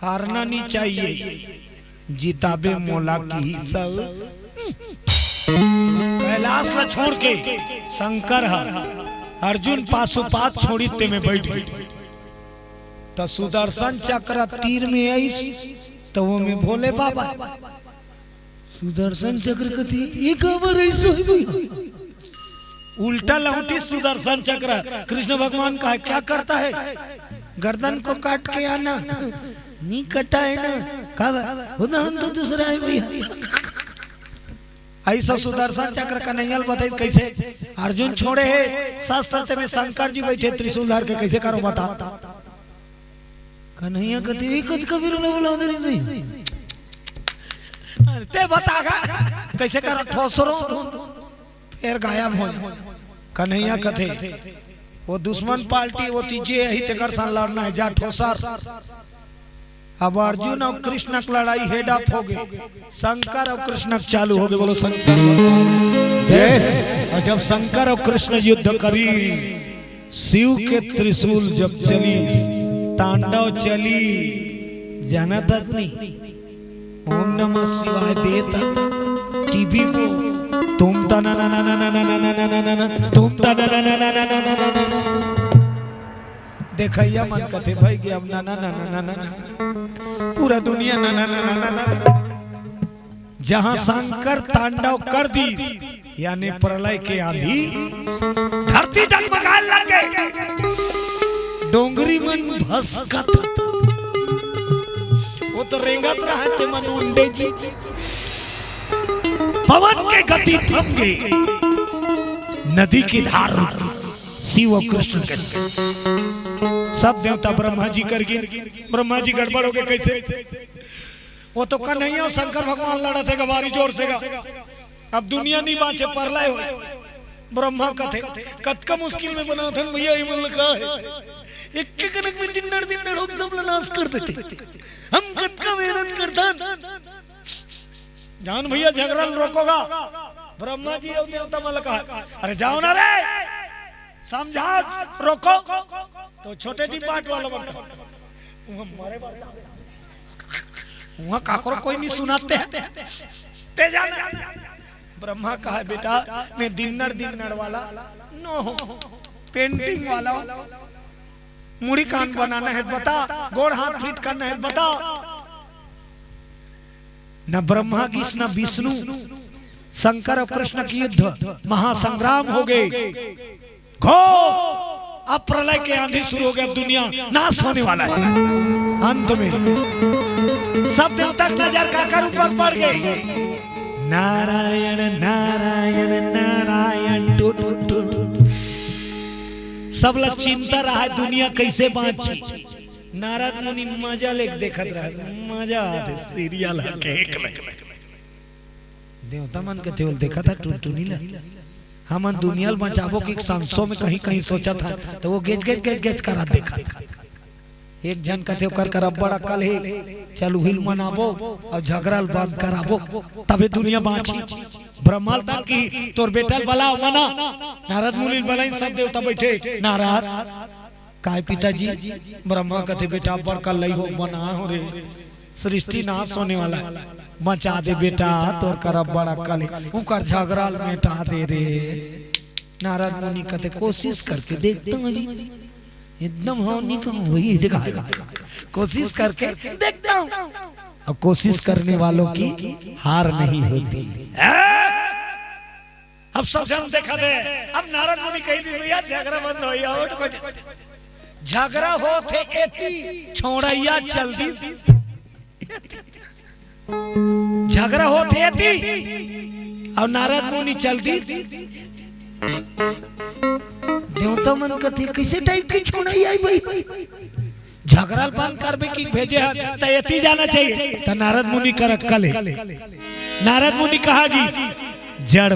हारना नहीं चाहिए जिताबे मोला की सब कैलाश में छोड़ के शंकर अर्जुन पाशुपात छोड़ी ते में बैठ गई तो सुदर्शन चक्र तीर में आई तो वो में भोले बाबा सुदर्शन चक्र कथी ये खबर ऐसे उल्टा लौटी सुदर्शन चक्र कृष्ण भगवान का क्या करता है गर्दन को काट के आना नहीं कटा है ना उदाहरण तो दूसरा है भैया ऐसा सुदर्शन चक्र का नैयल बताइए कैसे अर्जुन छोड़े है शास्त्र में शंकर जी बैठे त्रिशूल धर के कैसे करो बता कन्हैया कथी कद कबीर बोला ते बतागा कैसे कर ठोसरो फिर गायब हो कन्हैया कथे वो दुश्मन पार्टी वो तीजे ही तेकर साथ लड़ना है जा ठोसर अब अर्जुन और कृष्ण की लड़ाई हेड अप हो गई शंकर और कृष्ण चालू हो गए बोलो शंकर जय और जब शंकर और कृष्ण युद्ध करी शिव के त्रिशूल जब चली तांडव चली जाना तक नहीं ओम नमः शिवाय देता टीवी में तुम तना ना ना ना ना ना ना ना ना ना ना तुम तना ना ना ना ना ना ना ना ना देखैया मन कथे भाई कि अब ना ना ना ना ना ना पूरा दुनिया ना ना ना ना ना ना जहां शंकर तांडव कर दी यानी प्रलय के आंधी धरती डगमगाने लग गई डोंगरी मन भस्कत वो तो रेंगत रहा थे मन उंडे जी पवन के गति थम गई नदी की धार शिव और कृष्ण के सब देवता ब्रह्मा जी कर गए ब्रह्मा जी गड़बड़ हो गए कैसे वो तो कन्हैया और शंकर भगवान लड़ा थे भारी जोर से अब दुनिया नहीं बाँचे परलय हो ब्रह्मा कथे कत का मुश्किल में बना था भैया हिमल का है एक के कनक में दिन हम सब नाश कर देते हम कत का मेहनत करता जान भैया झगड़ा रोकोगा ब्रह्मा जी और देवता मल कहा अरे जाओ ना रे समझा रोको तो छोटे डी पार्ट वाला बनता वहां काकरो कोई नहीं सुनाते हैं ते जाना ब्रह्मा कहा बेटा मैं दिन्नर वाला नो पेंटिंग वाला मुड़ी कान बनाना है बता गोड़ हाथ फिट करना है बता न ब्रह्मा की न विष्णु शंकर और कृष्ण की युद्ध महासंग्राम हो गए घो अब प्रलय के आंधी शुरू हो गया दुनिया नाश होने वाला है अंत में सब देवता नजर काकर ऊपर पड़ गए नारायण नारायण नारायण टू टू टू सब लोग चिंता रहा है दुनिया कैसे बाँची नारद मुनि मजा लेक देखत रहा मजा आते सीरियल एक देवता मन के तेवल देखा था टूनी ला हम दुनिया बचाबो की सांसों में कहीं कहीं सोचा था तो वो गेज करा देखा एक जन कहते कर बड़ा कल है चलो हिल मनाबो और झगड़ा बंद कराबो तबे दुनिया बाँची ब्रह्माल तक की तोर बेटा बला मना नारद मुनि बलाई सब देवता बैठे नारद काय पिताजी ब्रह्मा कहते बेटा बड़का लई हो बना हो रे सृष्टि नाश होने वाला बचा दे बेटा तोर कर बड़ा कल उकर झगड़ा मेटा दे रे नारद मुनि कहते कोशिश करके देखता हूँ जी एकदम हो नहीं कहूँ वही दिखाएगा कोशिश करके देखता हूँ और कोशिश करने वालों की हार नहीं होती अब सब जन देखा दे अब नारद मुनि कही दी भैया झगड़ा बंद हो झगड़ा हो थे एती छोड़ैया चल दी झगड़ा हो थे एती और नारद मुनि चल दी देवता मन कथी कैसे टाइप की छोड़ैया आई भाई झगड़ा बंद करबे की भेजे है तो एती जाना चाहिए तो नारद मुनि कर कले नारद मुनि कहा कि जड़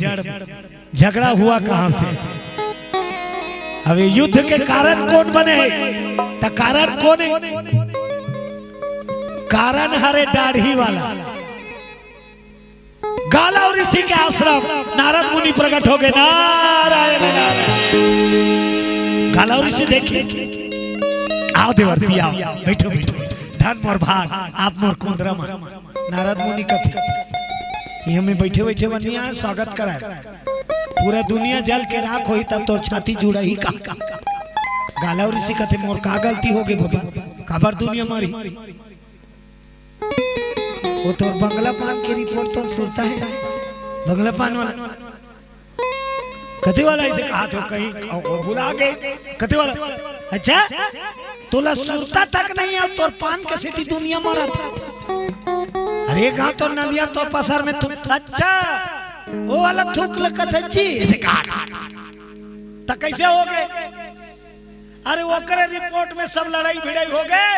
झगड़ा हुआ कहां से अब युद्ध के कारण कौन बने तो कारण कौन है कारण हरे दाढ़ी वाला गाला और ऋषि के आश्रम नारद मुनि प्रकट हो गए नारायण गाला और ऋषि देखिए आओ देवर्षि आओ बैठो बैठो धन मोर भाग आप मोर कुंदरा नारद मुनि कथी हमें बैठे बैठे बनिया स्वागत कराए पूरा दुनिया जल के राख होई तब तोर छाती जुड़ा ही का गाला और ऋषि कथे मोर का गलती हो गई बाबा काबर दुनिया मारी वो तो बंगला पान की रिपोर्ट तो सुनता है बंगला पान वाला कथे वाला ऐसे कहा तो कहीं बुला गए कथे वाला अच्छा तोला सुरता तक नहीं है तोर पान के सीधी दुनिया मारा था अरे कहा तो नदिया तो पसर में थूक अच्छा वो वाला थूक लगता जी ऐसे कहा तो कैसे हो गए अरे वो करे रिपोर्ट में सब लड़ाई भिड़ाई हो गए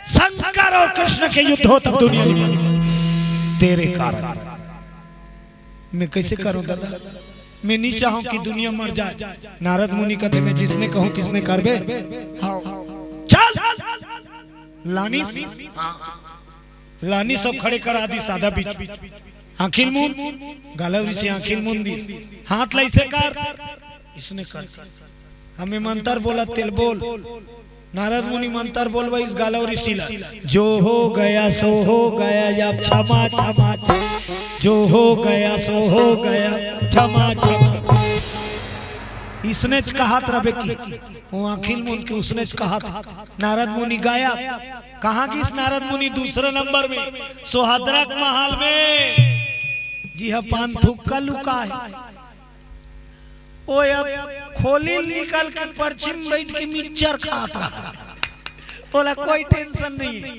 शंकर और कृष्ण के युद्ध हो तब दुनिया में तेरे कारण मैं कैसे करूं दादा मैं नहीं चाहूं कि दुनिया मर जाए नारद मुनि कहते मैं जिसने कहूं तिसने करबे चल लानी लानी सब खड़े करा दी सादा बीच आखिल मुंद गालव ऋषि आखिल मुंदी हाथ लैसे कर इसने कर हमें मंत्र बोला तिल बोल नारद मुनि मंत्र बोलवा इस गालव ऋषि ला जो हो गया सो हो गया या क्षमा क्षमा जो हो गया सो हो गया क्षमा क्षमा इसने कहा रबे की वो अखिल मुनि के उसने कहा था नारद मुनि गाया कहा कि इस नारद मुनि दूसरे नंबर में सोहद्रक महल में जी हाँ पान थूक का लुका है ओ अब खोली निकल के पश्चिम बैठ के मिक्सचर खाता रहा बोला कोई टेंशन नहीं है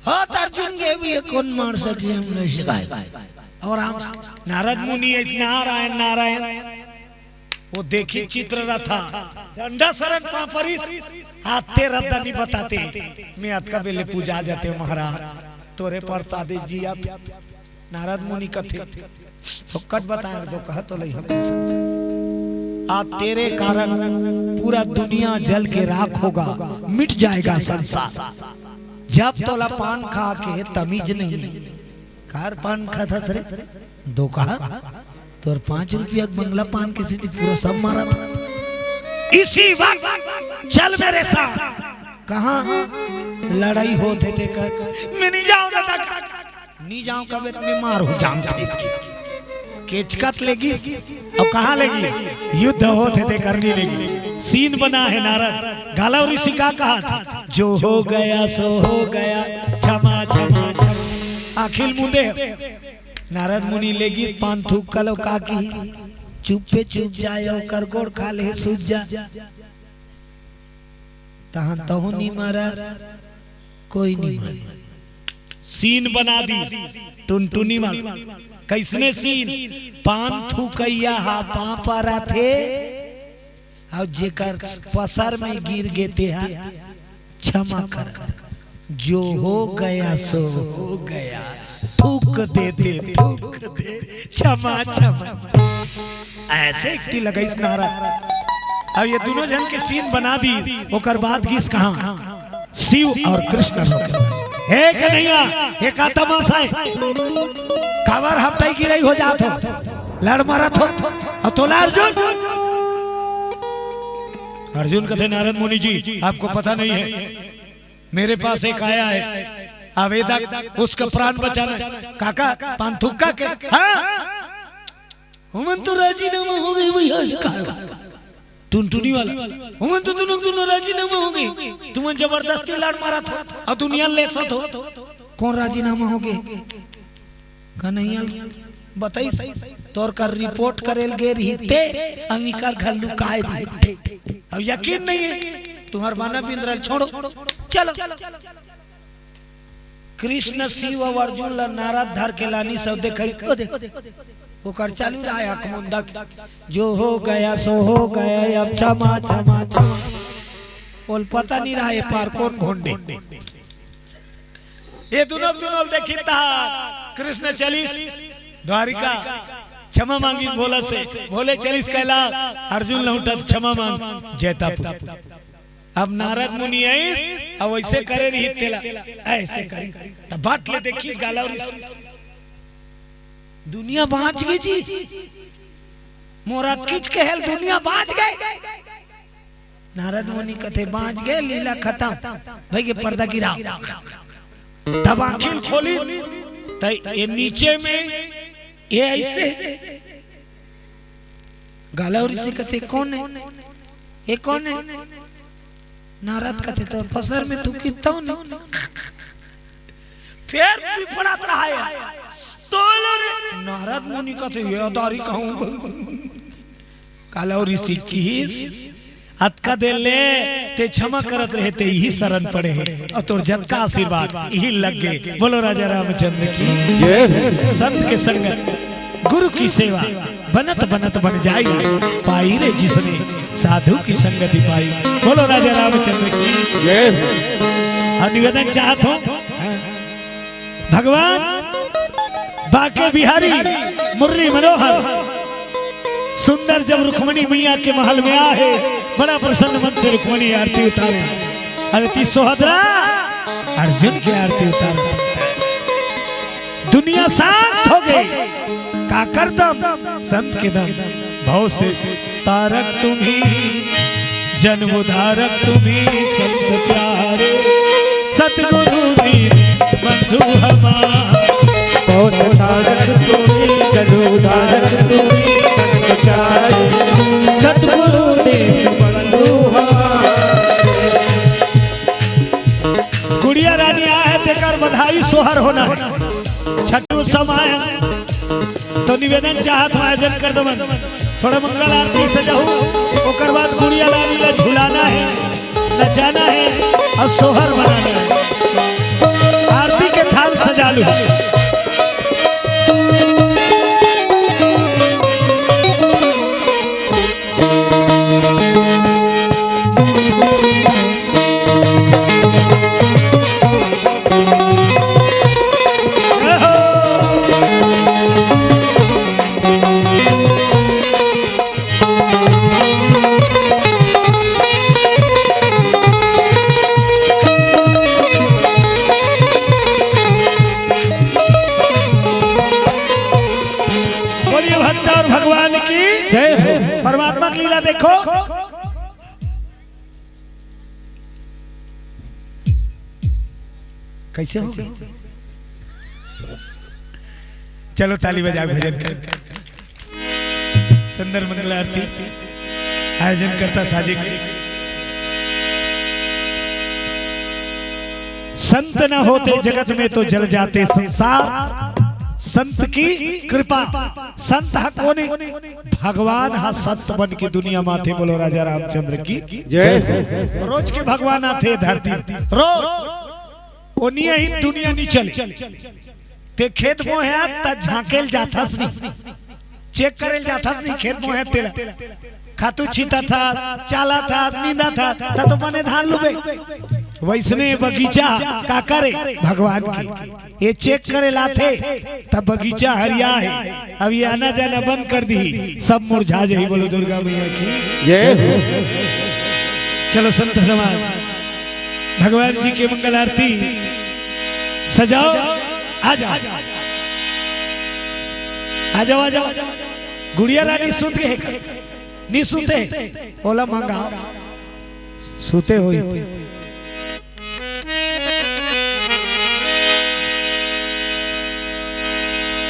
हाँ अर्जुन के भी कौन मार सके हम नहीं सिखाए और हम नारद मुनि नारायण नारायण वो देखी चित्र रथा डंडा शरण पापरी आते रद्दा नहीं बताते मैं अतका बेले पूजा जाते महाराज तोरे प्रसादे जिया नारद मुनि कथे तो कट बताए दो कहा तो नहीं आज तेरे कारण पूरा दुनिया जल के राख होगा मिट जाएगा संसार जब तोला पान खा के तमीज नहीं कार पान खा था सरे दो कहा तो 5 रुपया बंगला पान के सीधी पूरा सब मारा था इसी वक्त चल मेरे साथ कहा लड़ाई होते थे कर मैं नहीं जाऊंगा नहीं जाऊं कभी मैं मार हो जाऊं केचकत लेगी और कहाँ लेगी युद्ध होते थे करनी लेगी सीन बना है नारद गालव ऋषि का कहा था जो हो गया सो हो गया क्षमा क्षमा क्षमा अखिल मुंदे नारद मुनि लेगी पान थूक कलो काकी चुप पे चुप जायो कर गोड़ खा ले सूझ जा तहन तहु नहीं मारा कोई नहीं मारा सीन बना दी टुनटुनी मार कैसने सीन पान थूकैया हा पापा थे और जेकर पसर में गिर गए हा क्षमा कर जो हो गया सो हो गया थूक दे क्षमा क्षमा ऐसे एकटी लगाई नारा अब ये दोनों जन के सीन बना दी ओकर बाद किस कहा शिव और कृष्ण एक नैया एक तमाशा है कावर हफ्ता गिरई हो जात हो लड़ मारत हो और तोला अर्जुन कहते नारद मुनि जी आपको पता नहीं है मेरे पास एक आया है आवेदक उसका प्राण बचाना काका पान थुक्का के हम तो राजीनामा हो गई भैया टुनटुनी वाला हम तो दोनों राजीनामा हो गई तुम जबरदस्ती लड़ मारा था और दुनिया ले सत हो कौन राजीनामा हो गए कन्हैया बताई तोर कर रिपोर्ट करेल गे रहीते अमिकर घर लुकाए थे अब यकीन नहीं है तुम्हार माना बिंद्रल छोड़ो चलो। कृष्ण शिव और अर्जुन ला नारद धर के लानी सब देखई ओ देख वो कर चालू रहा है अखमुंदा जो हो गया सो हो गया अब क्षमा क्षमा क्षमा बोल पता नहीं रहा है पार कौन घोंडे ये दोनों देखी था कृष्ण चलीस द्वारिका क्षमा मांगी भोला से भोले चलीस कैला अर्जुन लौटा क्षमा मांग जैतापुर। अब नारद मुनि आई अब वैसे करे नहीं तेला ऐसे करे तब बाट ले देखी गाला और दुनिया बाँच गई जी मोरात खींच के हेल दुनिया बाँच गए। नारद मुनि कथे बाँच गए लीला खत्म भाई ये पर्दा गिरा तब आंखें खोली ये नीचे में ये ऐसे गाला और इसे कथे कौन है ये कौन है नारद कथे तो पसर में तू कितना ना फिर पिपड़ात रहा है तो नारद मुनि कथे ये अदारी कहूं काला और इसी किस अतका दे ले ते क्षमा करत रहते यही शरण पड़े है और तोर जत का आशीर्वाद यही लग गए। बोलो राजा रामचंद्र की जय। संत के संगत गुरु की सेवा बनत बनत बन जाई पाई रे जिसने साधु की संगति पाई। बोलो राजा रामचंद्र की जय। और निवेदन चाहत हो भगवान बाके बिहारी मुरली मनोहर सुंदर जब रुक्मणी मैया के महल में आए बड़ा प्रसन्न मन से रुक्मणी आरती उतारे अरती सोहदरा अर्जुन की आरती उतारे दुनिया शांत हो गई काकर दम संत के दम भाव से तारक तुम्ही जन्म उधारक तुम्ही संत प्यारे सतगुरु दीन बंधु हमारे तारक तुम्ही जन्म उधारक तुम्ही संत प्यारे सतगुरु दीन बंधु हमारे। गुड़िया रानी आए तेकर बधाई सोहर होना छठू समय तो निवेदन चाहत आयोजन कर दमन थोड़ा मंगल आरती सजाऊ ओकर बाद गुड़िया रानी ला झुलाना है नचाना है और सोहर बनाना है आरती के थाल सजा लू। परमात्मा की लीला देखो कैसे हो गई। चलो ताली बजा भजन कर सुंदर मंगल आरती आयोजन करता साजिक संत न होते जगत में तो जल जाते संसार संत की कृपा संत हा कोने भगवान हा संत बन की दुनिया माथे। बोलो राजा रामचंद्र की जय। रोज के भगवान आते धरती रोज ओनिया ही दुनिया नहीं चले ते खेत में है त झांकेल जाथस नहीं चेक करेल जाथस नहीं खेत में है तेला खातू छीता था चाला था नींदा था तो बने धान लुबे वैसने बगीचा का करे भगवान की ये चेक करे लाथे तब बगीचा हरिया है अब ये आना जाना बंद कर दी सब मुरझा जाए। बोलो दुर्गा मैया की जय। चलो संत समाज भगवान जी के मंगल आरती सजाओ आ जाओ आ जाओ आ जाओ। गुड़िया रानी सुत गए नहीं सुते बोला मंगा सुते हो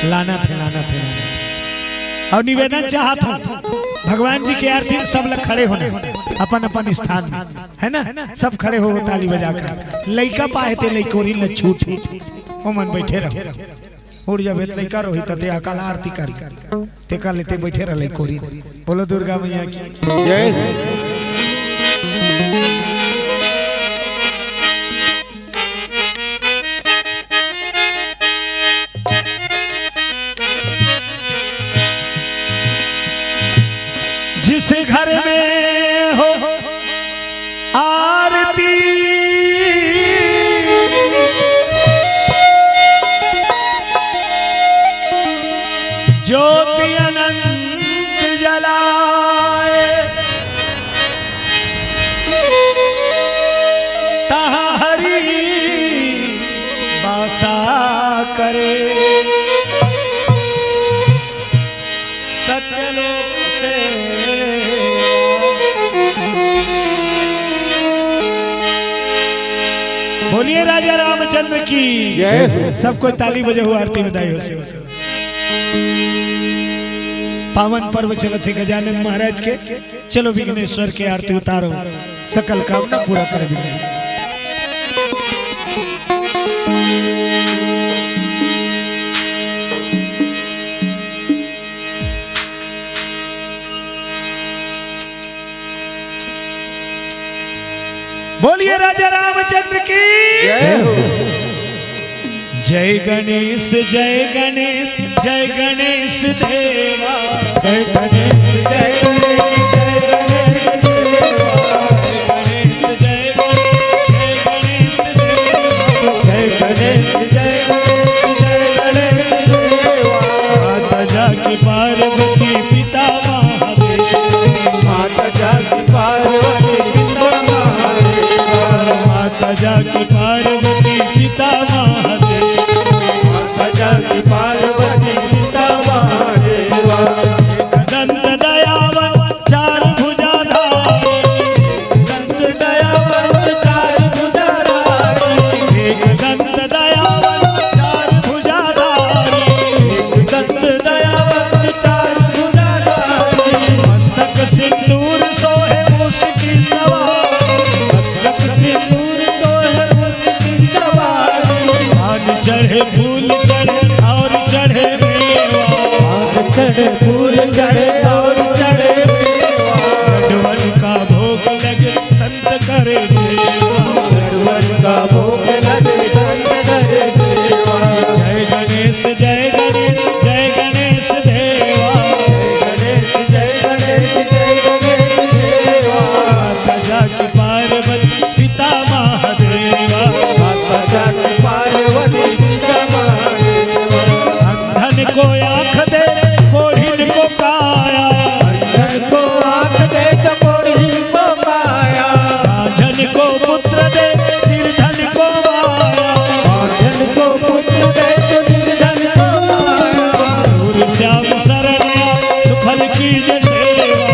लाना थे और निवेदन चाहत हूँ भगवान जी की आरती में सब लोग खड़े होने अपन अपन स्थान में है ना सब खड़े हो ताली बजाकर लइका पाए थे लइकोरी ल छूट ओ मन बैठे रहो उड़ जाबे लइका रोही तते अकाल आरती कर ते का लेते बैठे रह लइकोरी। बोलो दुर्गा मैया की जय। घर में हो आरती ज्योति अनंत जलाए तहाँ हरि वासा करे सत्यलोक से बोलिए राजा रामचंद्र की जय। सबको ताली बजे हुआ आरती बधाई हो से पावन पर्व चलो थे गजानन महाराज के। चलो विघ्नेश्वर के आरती उतारो सकल कामना पूरा कर विघ्नेश्वर। बोलिए राजा रामचंद्र की जय गणेश जय गणेश जय गणेश देवा जय गणेश जय गणेश जय गणेश जय गणेश जय गणेश जय गणेश देवा माता जाकी पार्वती पिता महादेव माता जाकी पार्वती पिता महादेव माता जाकी पार्वती पिता महादेव माता जाकी पार्वती पिता महादेव दंत दयावन चार भुजाधारी दंत दयावन चार भुजाधारी एक दंत दयावन चार भुजाधारी एक दंत दयावन चार भुजाधारी मस्तक सिंदूर सोहे मुस्की सवारी मस्तक सिंदूर सोहे मुस्की सवारी आन चढ़े फूल चढ़े और चढ़े मेवा आग चढ़े फूल चढ़े और चढ़े मेवा नटवर का भोग लगे संत करे सेवा नटवर का भोग लगे संत करे सेवा जय गणेश जय गणेश जय गणेश देवा जय गणेश जय गणेश जय गणेश देवा माता जाकी पार्वती पिता महादेवा माता जाकी पार्वती पिता महादेवा अंधन को आँख दे कोढ़िन को काया अंधन को आँख दे तो कोढ़ी को पाया राजन को पुत्र दे निर्धन को माया अर्जन को पुत्र दे तो निर्धन को पाया सूर्य श्याम शरण सुफल की सेवा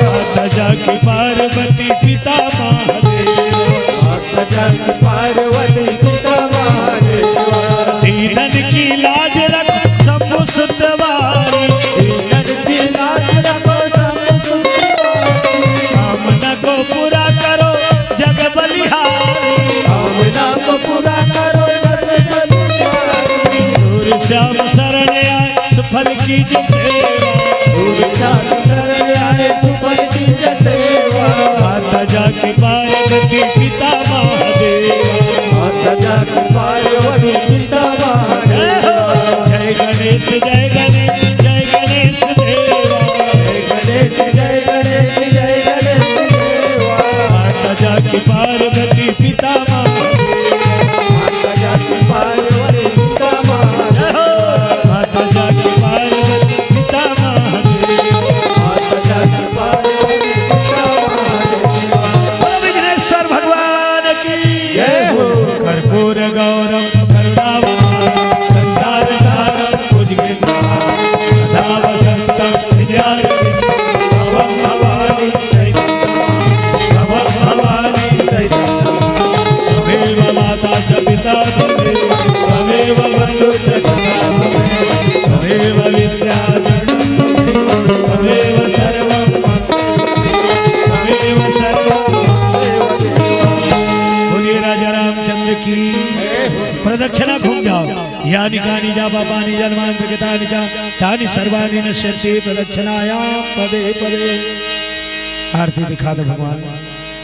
माता जाकी पार्वती पिता महादेवा माता जाकी पार्वती पिता महादेवा दीनन की लाज रख शंभु सुतवारी दीनन की लाज रखो सब सुखवारी कामना को पूरा करो जग बलिहारी कामना को पूरा करो जग बलिहारी सूर्य श्याम शरण आए सुफल की सेवा सूर्य चाँद शरण आए सुफल की सेवा माता जाकी पार्वती पिता महादेवा माता जाकी पार्वती पिता जय हो महादेवा जय गणेश जय गणेश जय गणेश देवा जय गणेश जय गणेश जय गणेश देवा माता जाकी पार्वती पिता महादेवा माता जाकी पार्वती पिता जय महादेवा हो माता जाकी पार्वती पिता महादेवा माता जाकी पार्वती पिता महादेवा बोलो विघ्नेश्वर भगवान की जय हो कर्पूर गौरम करुणावतारम संसार सारम भुजगेन्द्रम सदा वसंतम हृदयारविंदम भवं भवानी सहितं भवानी सहितं त्वमेव माता च पिता त्वमेव बन्धु च सखा त्वमेव विद्या त्वमेव सर्वं त्वमेव सर्वं बोलिए राजा रामचंद्र की प्रदक्षिणा घूम जाओ यानी कानी जा पापानि जन्मांतरितानि जा तानि सर्वाणि नश्यन्ति प्रदक्षिणायां पदे पदे। आरती दिखा दो भगवान।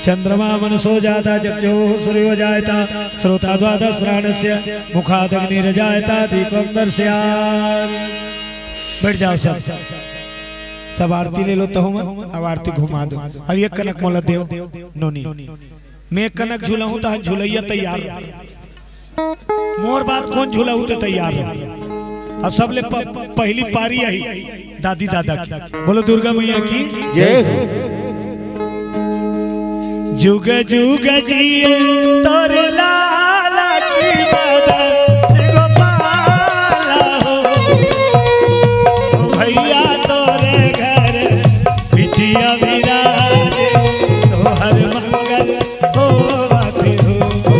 चंद्रमा मनसो जाता जगजो सूर्यो जायता श्रोता द्वादश प्राणस्य मुखादग्निर्जायता दीपं दर्शयामि। बैठ जाओ सब आरती ले लो तो हम अब आरती घुमा दो। अब एक कनक मोला देव नोनी मैं कनक झूला हूँ तो झूलैया तैयार मोर बात कौन झूला हूँ तो तैयार अब सब ले पहली पारी आई दादी दादा की। बोलो दुर्गा मैया की जय। जुग जुग जिए तोर लाला की मदन गोपाला हो भैया तोरे घर बिटिया विराजे तोहर मंगल हो बाते हो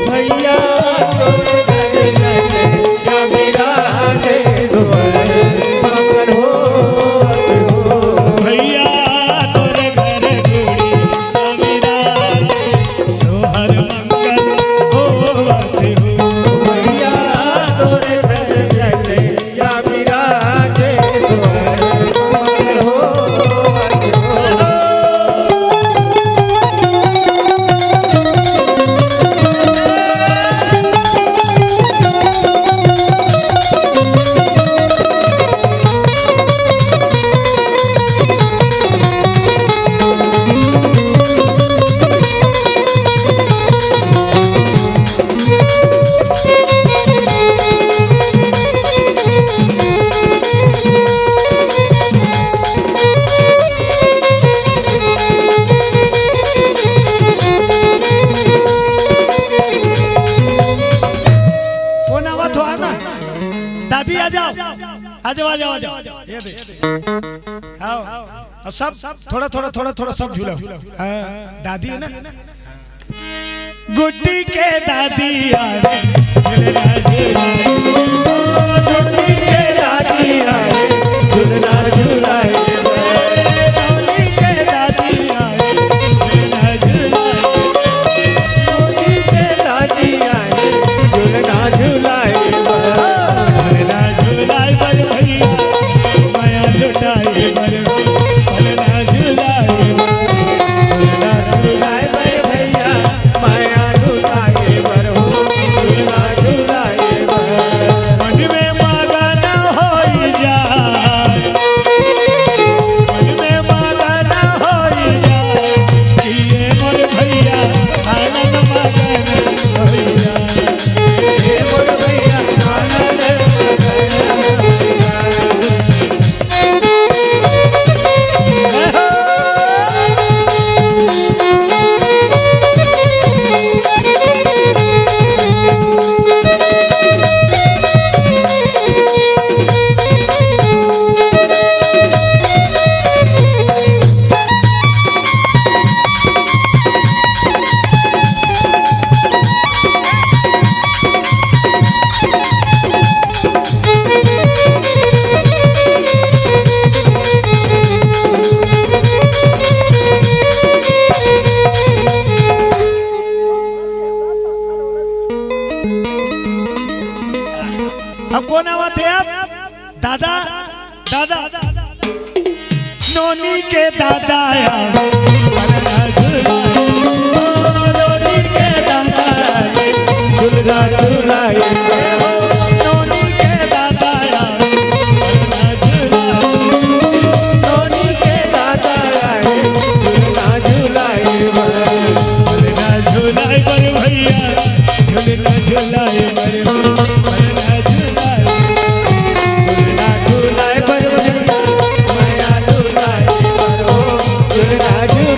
भैया तोरे घर बिटिया विराजे तोहर मंगल हो भैया तोरे घर बिटिया तोहर मंगल हो बाते हो भैया तोरे घर बिटिया विराजे तोहर मंगल हो। कौन आवा तो आना दादी आ जाओ आ जाओ आ जाओ आ जाओ ये दे आओ और सब थोड़ा थोड़ा थोड़ा थोड़ा सब झूला हाँ दादी है ना गुड्डी के दादी आवे झूलना झूलाए गुड्डी के दादी आवे झूलना झूलाए गुड्डी के दादी आवे झूलना झूलाए मोदी के दादी आए झूलना झूलाए झूलना झूलाए बल भैया माया लुटाए बल झूलना झूलाए झूलना झूलाए बड़े भैया माया झूलाए बर हो झूलना झूलाए बर मन में मगन होई जाए मन में मगन होई जाए किए मोर भैया आनंद मगन होई जाए हे मोर भैया आनंद अब कौन आवा थे अब दादा दादा नोनी के दादा आवे झूलना झूलाए ओ नोनी के दादा आवे झूलना झूलाए नोनी के दादा आवे झूलना झूलाए नोनी के दादा आए झूलना झूलाए झूलना झूलाए बर भैया झूलना झूलाए बर झूलना झूलाए झूलना झूलाए बर भैया माया झूलाए बर हो झूलना झूलाए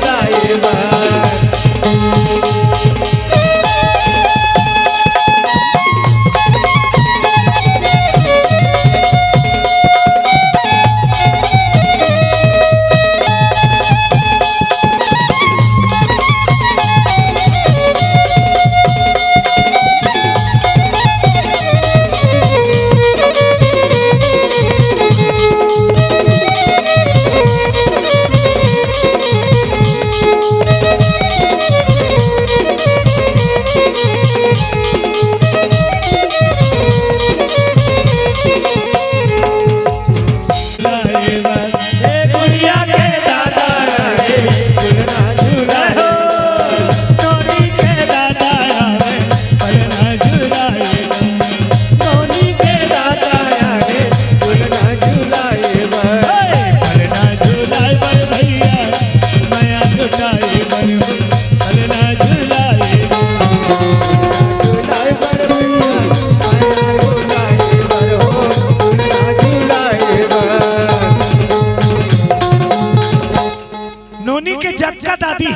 जक्का दादी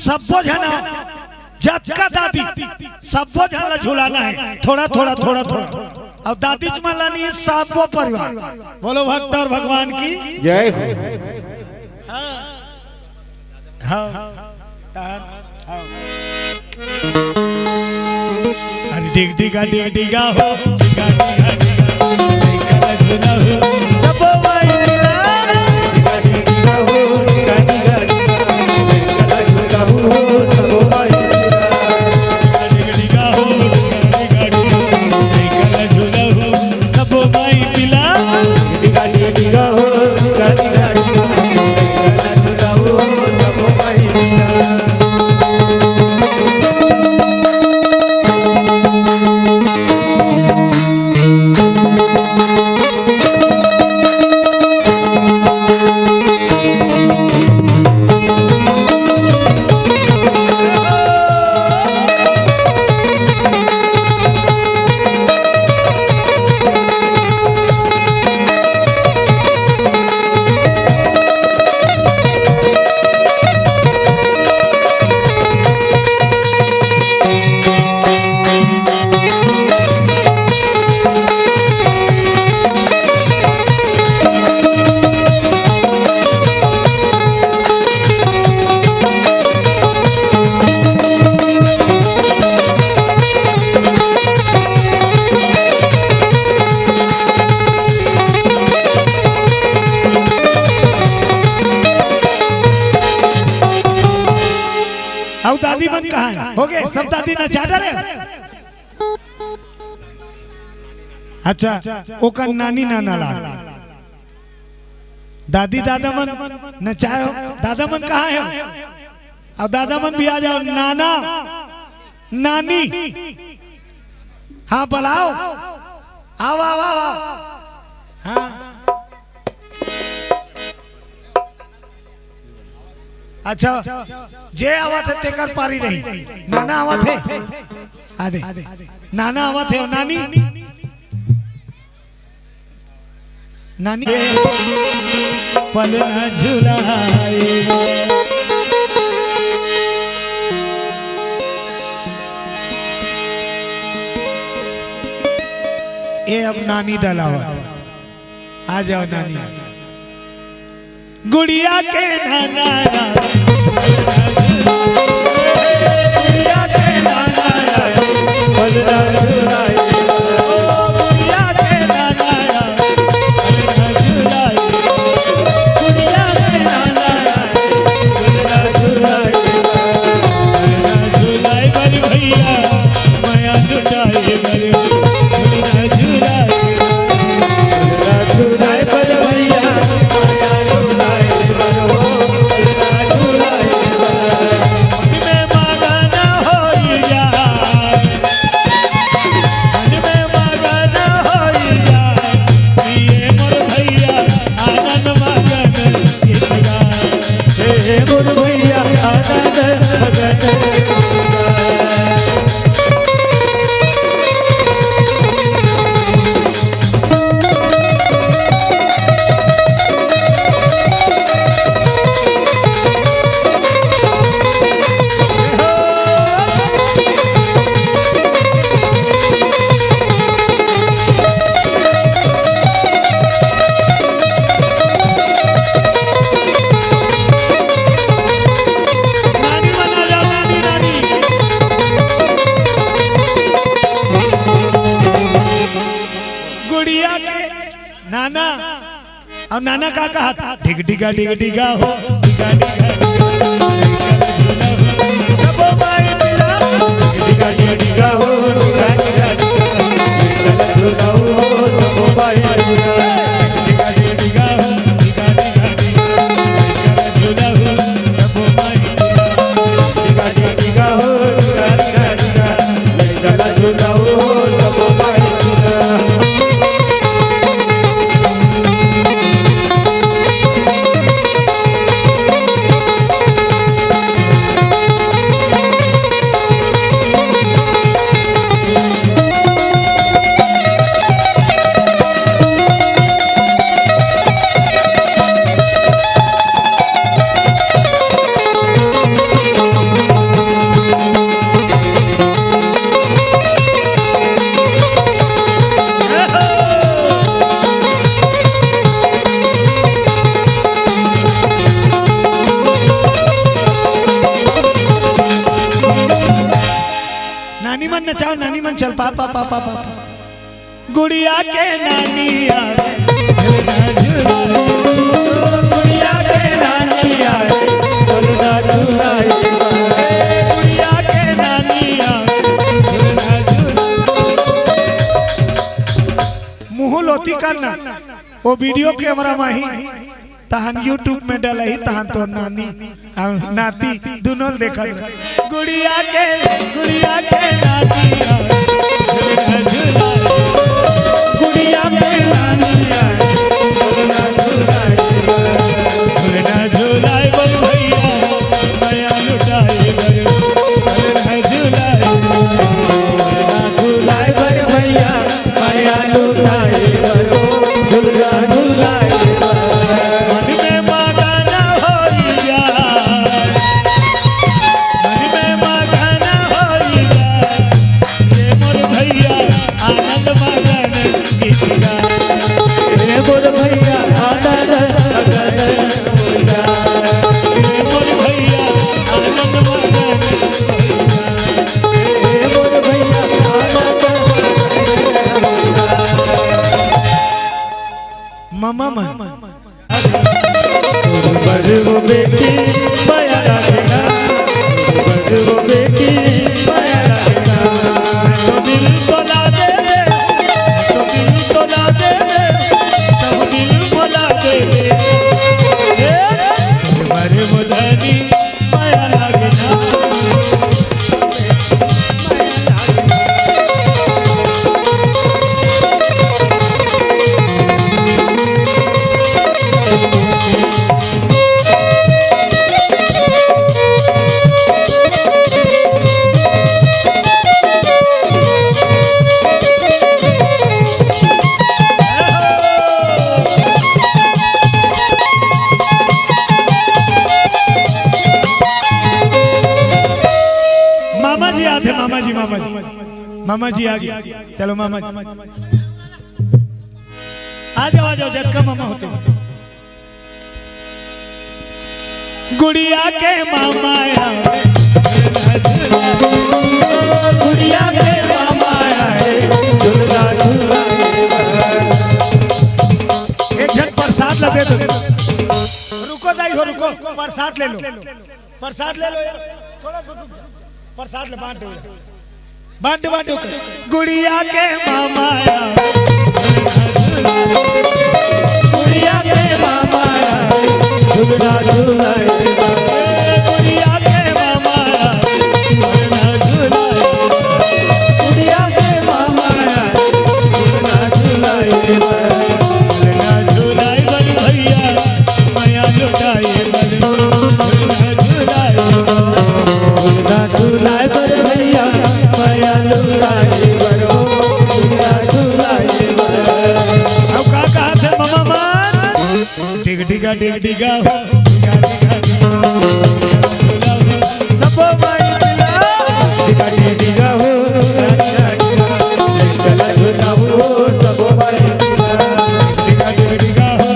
सबो जना जक्का दादी सबो जना झुलाना है थोड़ा थोड़ा थोड़ा थोड़ा और दादी चमलानी सबो परिवार बोलो भक्त और भगवान की जय हो। अरे डिग डिगा हो डिगा डिगा हो सबो भाई मिला डिगा हो डिगा हो सबो भाई डिगा हो सबो भाई मिला डिगा हो डिगा हो सबो भाई दादी मन कहाँ है? हो गए सब दादी नचा रहे। अच्छा ओकर नानी नाना ला दादी दादा मन नचायो दादा मन कहाँ है? अब दादा मन भी आ जाओ नाना नानी हाँ बुलाओ आओ आओ आओ हाँ अच्छा जे आवत है तेकर पारी नहीं नाना आवत है आदे नाना आवत है नानी नानी पल न झुलाए ये अब नानी डलावत आ जाओ नानी गुड़िया के नाना गुड़िया के नाना गुड़िया के नाना गुड़िया के नाना झुलाए बड़ी भैया माया लुटाए बड़ी झुलाए झुलाए बड़ भैया नाना और नाना का कहा था डिग डिगा हो डिगा डिगा सबो भाई मिला डिगा हो सबो भाई डिगा डिगा हो डिगा डिगा सबो भाई डिगा हो सबो भाई चल पापा पापा पापा गुड़िया के नानी आवे गुड़िया के नानी आवे झूला झूलाए गुड़िया के नानी आवे मुँह लोती करना वो वीडियो कैमरा माही तहन यूट्यूब में डलही तहन तो नानी और नाती दोनों देखत गुड़िया के नानी गुड़िया के नानी आवे झूला झूलाए बल भैया माया लुटाए झूला झूलाए बर भैया माया लुटाए झूला झूलाए मन में मगन होई जाए मन में मगन होई जाए ये मोर भैया आनंद मगन गीत गाए हे मोर भैया आनंद मगन हो जाए ये मोर भैया आनंद मगन हे मोर भैया आनंद मामा मन वो बेटी माया लगेगा वो बेटी माया लगेगा तो दिल बोला दे तो दिल बोला दे तो दिल बोला दे मरे मुदानी माया लगना मामा जी आते मामा जी आ गया चलो मामा जी आ जाओ झटका मामा होते गुड़िया के मामा आए गुड़िया के मामा आए झूला झूलाए एक जन प्रसाद ला दे दो रुको दाई हो रुको प्रसाद ले लो यार थोड़ा रुक जाओ प्रसाद ले बांट दो गुड़िया के मामा आए गुड़िया के मामा आए झूला झूलाए गुड़िया के मामा आए गुड़िया के मामा आए झूला झूलाए झूलाए बल भैया माया लुटाए झूला झूलाए बर भैया माया लुटाए बरो झूला झूलाए अब का कहा थे मामा मान डिग डिगा सब माई मिला डिगा डिगा हो चला झूला हो सब भाई डिगा हो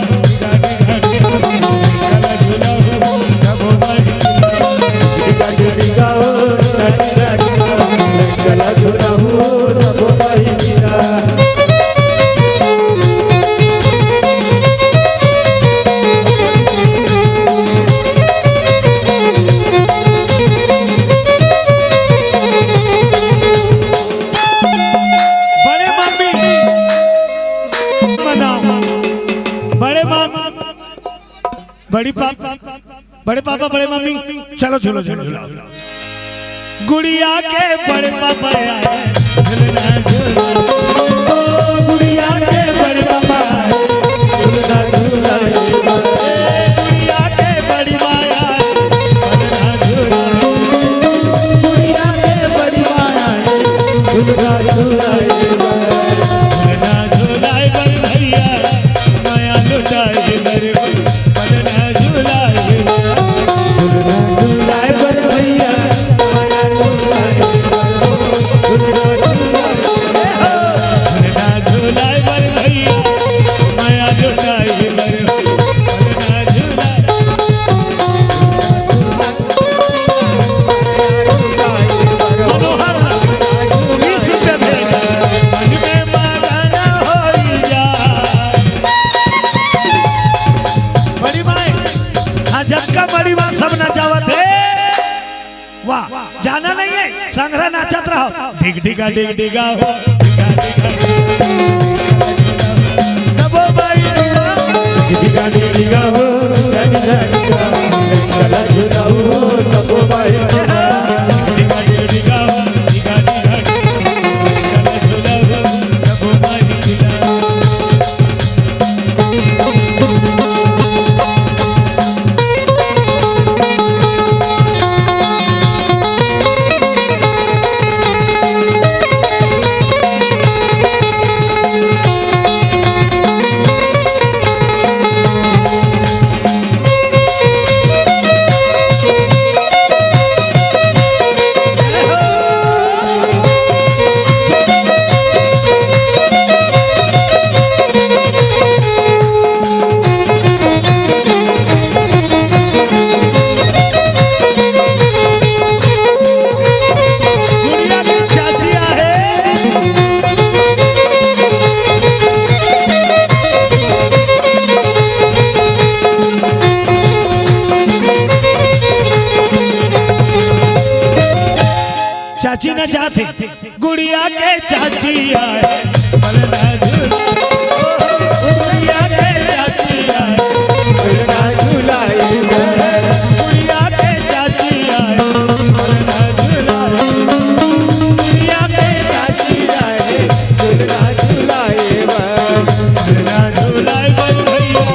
सब माई डिगा डिगा हो चला झूला हो सब भाई बड़े पापा बड़े मम्मी चलो झूलो गुड़िया के बड़े पापा आए गुड़िया के बड़े पापा झूला झूलाए गुड़िया के बड़ी माया गुड़िया के बड़ी माया झूला झूलाए झूलाए बल भैया माया लुटाए झूलाए बर भैया माया लुटाए झूलाए बल भैया माया लुटाए मनोहर 20 रुपये जब का बड़ी बात सब नचावत है। वाह जाना नहीं है संग्रह नाचत रहो डिग डिगा डिग डिगा हो सबो भाई डिगा डिगा हो डिगा डिगा गला झूला हो सबो भाई डिगा डिगा हो डिगा डिगा गला झूला हो सबो भाई चाची न चाहते गुड़िया के चाची आए गुड़िया के चाची आए गुड़िया के चाची आए दुनिया के चाची आए झूला झूलाए झूलाए बन भैया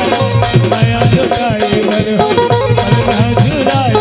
माया झुकाए बन झूलाए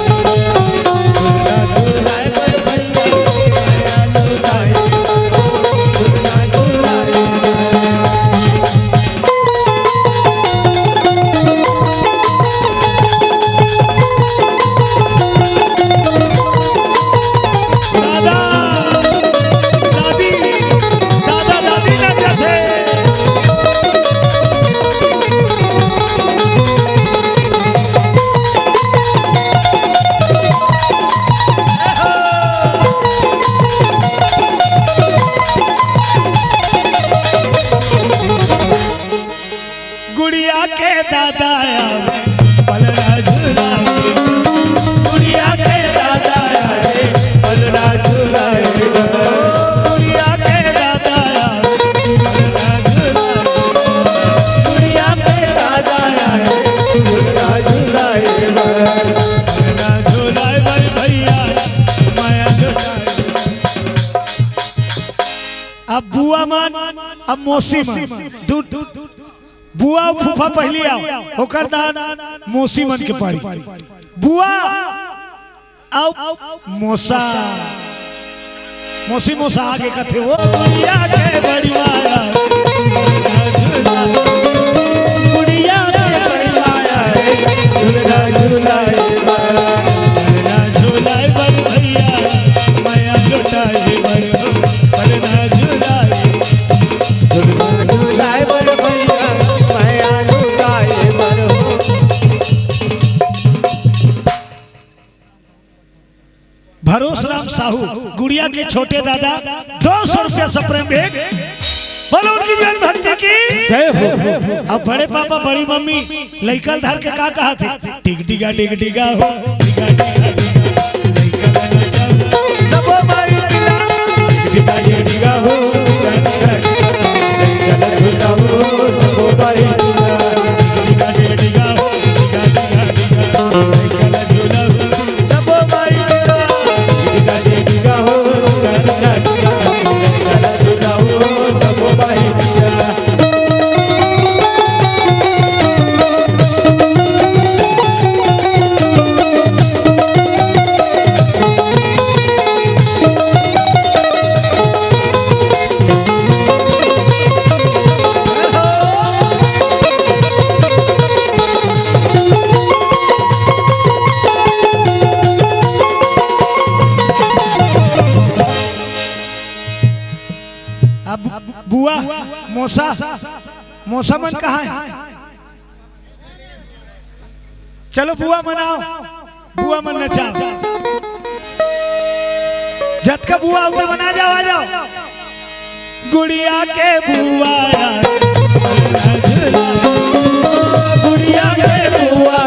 गुड़िया के दादा पलड़ा झूलाए गुड़िया के दादा पलड़ा झूलाए गुड़िया के दादा पलड़ा झूलाए दुनिया के दादा आए झूला झूलाए पलड़ा झूलाए बन भैया माया झुकाए। अब बुआ मान अब मौसी मान दूध बुआ फूफा पहली आओ होकर दान मौसी मन के पारी बुआ आओ मौसा मौसी मौसा आगे कथे वो गुड़िया के बड़ी माया गुड़िया के बड़ी माया झूला झूलाए झूलाए बन भैया माया लुटाए बन पलना झूलाए झूलाए बर भैया माया लुटाए बर भरोस राम साहू गुड़िया के छोटे दादा 200 रुपया सप्रेम भेंट बोलो उनकी जन भक्ति की जय हो। अब बड़े पापा बड़ी मम्मी लइकल धर के का कहा थे टिक टिगा हो डिगा डिगा सबो मारी दिला डिगा डिगा हो गला झूला हो सबो भाई डिगा डिगा हो डिगा गला झूला हो सबो मारी दिला डिगा डिगा हो गला झूला हो सबो भाई बुआ मौसा मौसा मन कहाँ है? चलो बुआ मनाओ, बुआ मन नचाओ। जत का बुआ उधर बना जाओ, आ जाओ। गुड़िया के बुआ गुड़िया के बुआ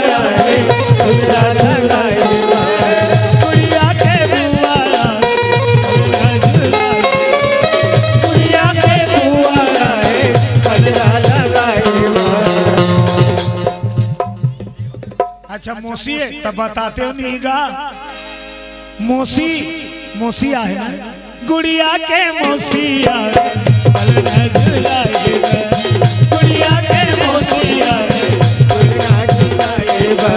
अच्छा मौसी है तब बताते हो नहीं गा। मौसी मौसिया है ना, गुड़िया के मौसिया पलना झुलाएगा, गुड़िया के मौसिया पलना झुलाएगा,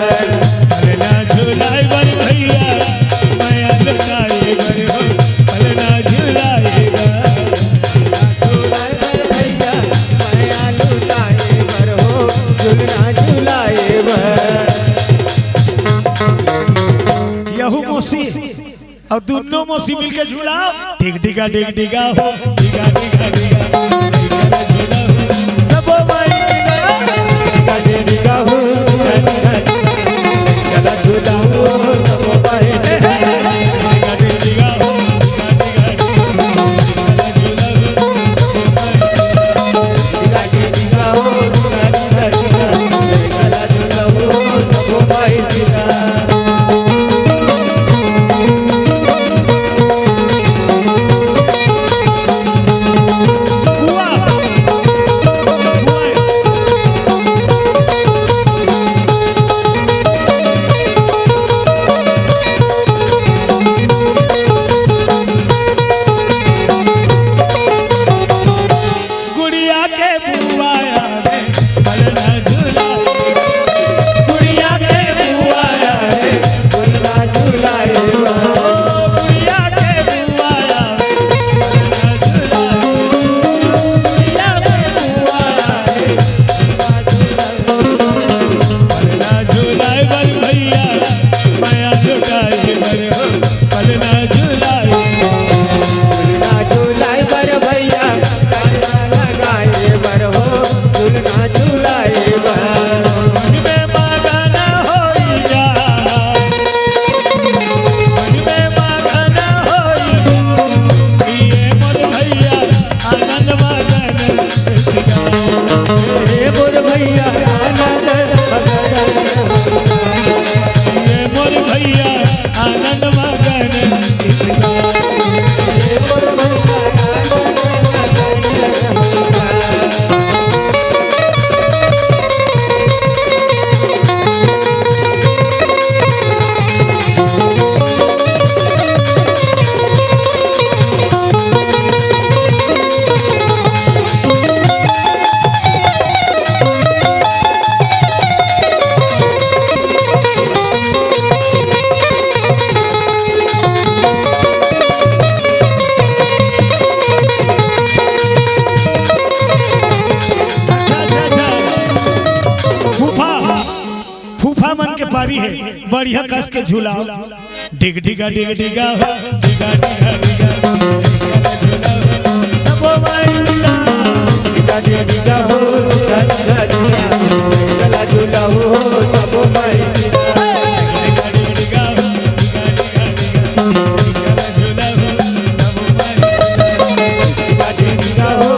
पलना झुलाएगा भैया माया लुटाएगा, पलना झुलाएगा, भैया माया लुटाएगा हो झुलना झुलाएगा। यहू मौसी और दोनों मौसी मिलके झूलाओ, डिग डिगा हो डिगा डिगा डिगा सब भाई डिगा हो गला झुलाओ सब भाई डिगा हो डिगा हो गला झुलाओ सब भाई बढ़िया कस के झूलाओ, डिग डिगा डिग डिगा हो डिगा डिगा डिगा सब भाई डिगा डिगा डिगा हो डिगा डिगा गला झुलाओ सब भाई डिगा डिगा हो डिगा डिगा डिगा डिगा हो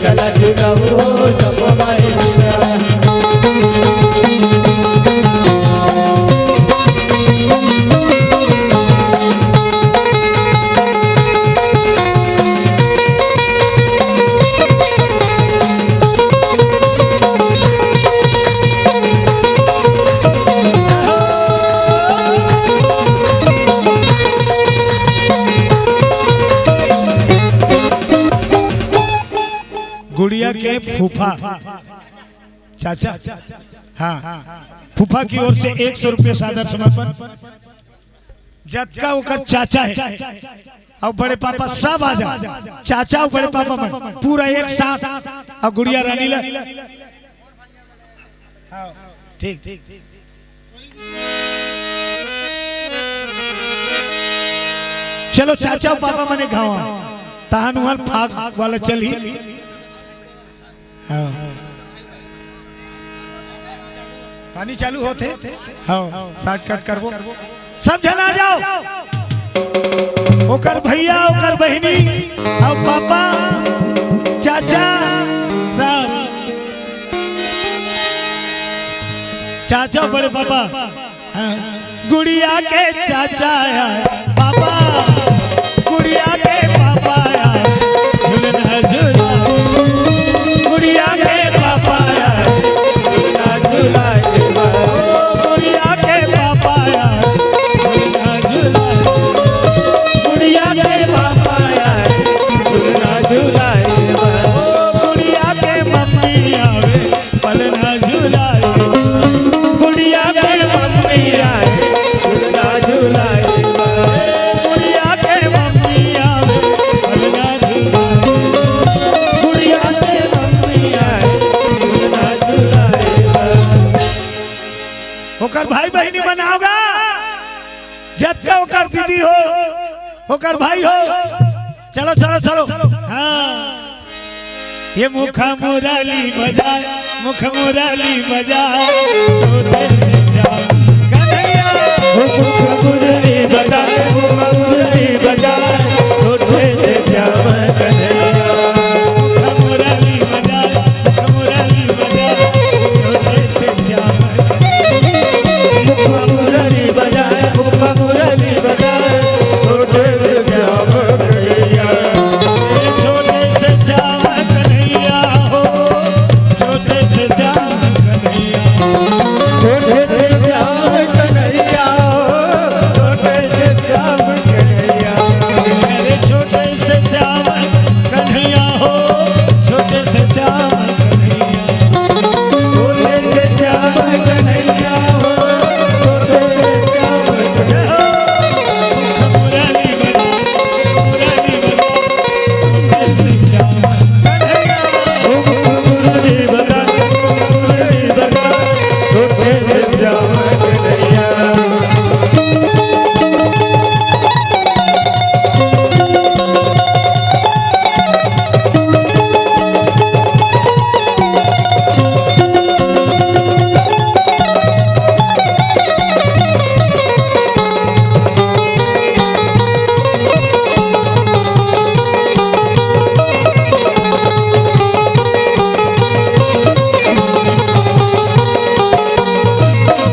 गला झुलाओ सब भाई डिगा। गुड़िया के फूफा चाचा, हाँ फूफा की ओर से 100 रुपये सादर समर्पण। जबका ओकर चाचा है और बड़े पापा सब आ जा, चाचा और बड़े पापा में पूरा एक साथ और गुड़िया रानी ला ठीक ठीक। चलो चाचा और पापा मने गाँव तहान वहां फाग वाला चली। पानी चालू होते हाँ शॉर्टकट करबो, सब जना जाओ, ओकर भैया ओकर बहनी और पापा चाचा सब, चाचा बड़े पापा हाँ। गुड़िया के चाचा यार पापा, गुड़िया के पापा यार झूलना झूला, गुड़िया के पापा यार झूलना झूला। ओकर भाई बहनी बनाओगा जब ओकर दीदी हो ओकर भाई हो। चलो चलो चलो हाँ ये मुखा मुरली बजाए मुख मुरली बजाए छोटे से श्याम कन्हैया मुख मुरली बजाए मुख मुरली बजाए छोटे से श्याम कन्हैया मुख मुरली बजाए मुख मुरली बजाए छोटे से श्याम मुख मुरली बजाए मुख मुरली बजाए छोटे से श्याम कन्हैया छोटे से श्याम कन्हैया हो छोटे से श्याम कन्हैया छोटे से श्याम कन्हैया छोटे से श्याम कन्हैया मेरे छोटे से श्याम कन्हैया हो छोटे से श्याम कन्हैया छोटे से श्याम कन्हैया हो छोटे से श्याम कन्हैया मुरली बजा मुरली बजा छोटे से श्याम कन्हैया मुरली बजा मुरली बजा छोटे से श्याम कन्हैया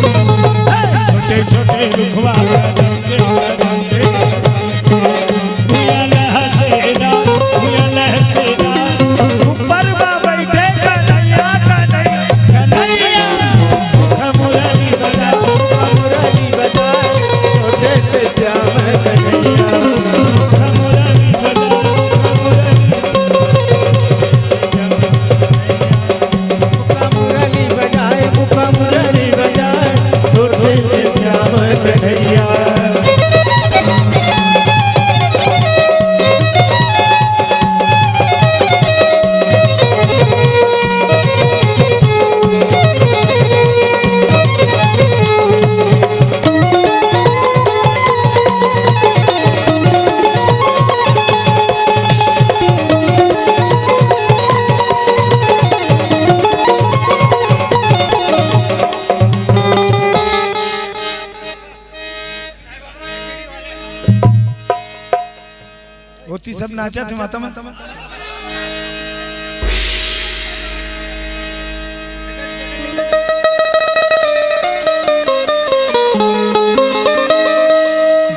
छोटे छोटे रुखवा रंगे रंगे भुया लहसेना ऊपर बा बैठे कन्हैया कन्हैया कन्हैया मुख मुरली बजा मुरली बजा छोटे से श्याम कन्हैया मुख मुरली बजा मुरली बजाए मुख मुरली बजाए छोटे से श्याम कन्हैया होती सब नाचा थे माता में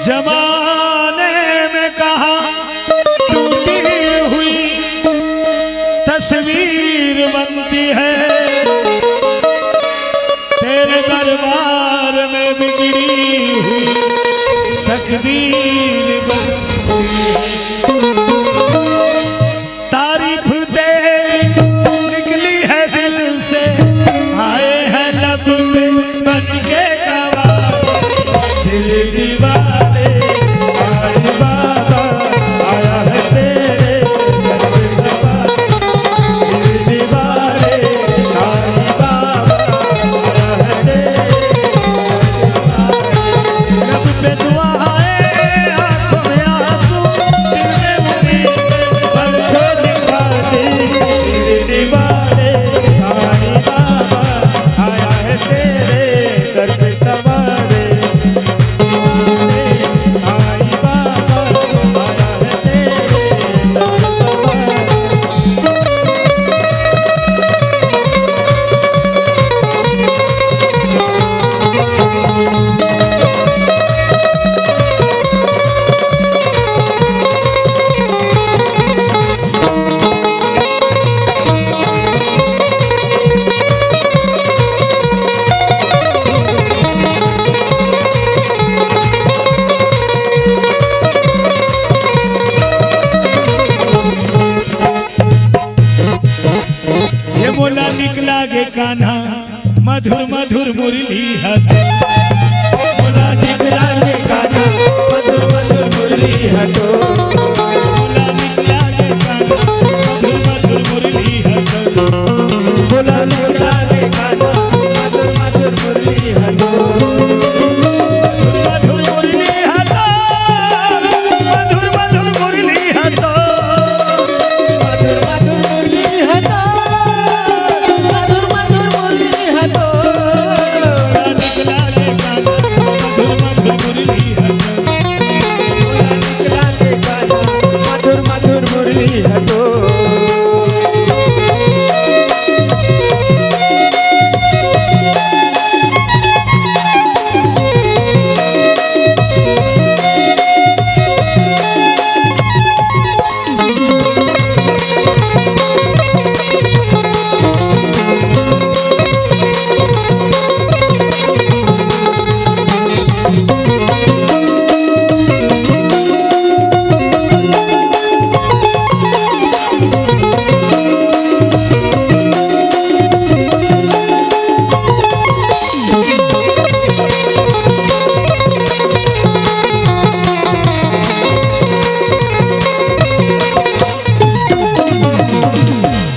जमाने में कहा टूटी हुई तस्वीर बनती है तेरे दरबार में बिगड़ी हुई तकदीर बनती है तारीफ तेरी निकली है दिल से आए हैं लब पे बन के गवाह दिल दीवाने साईं बाबा आया है तेरे दर पे सवार दिल दीवाने साईं बाबा आया है तेरे लब पे दुआ है आंखों में आंसू दिल में उम्मीद बंधो दिखाती दिल दीवाने साईं बाबा आया है तेरे दर पे सवार दीवाने साईं बाबा आया है तेरे दर पे सवार ये बोला निकला गे कान्हा मधुर मधुर मुरली हथ बोला निकला के गाना मधुर मधुर मुरली हटो बोला निकला गे कान्हा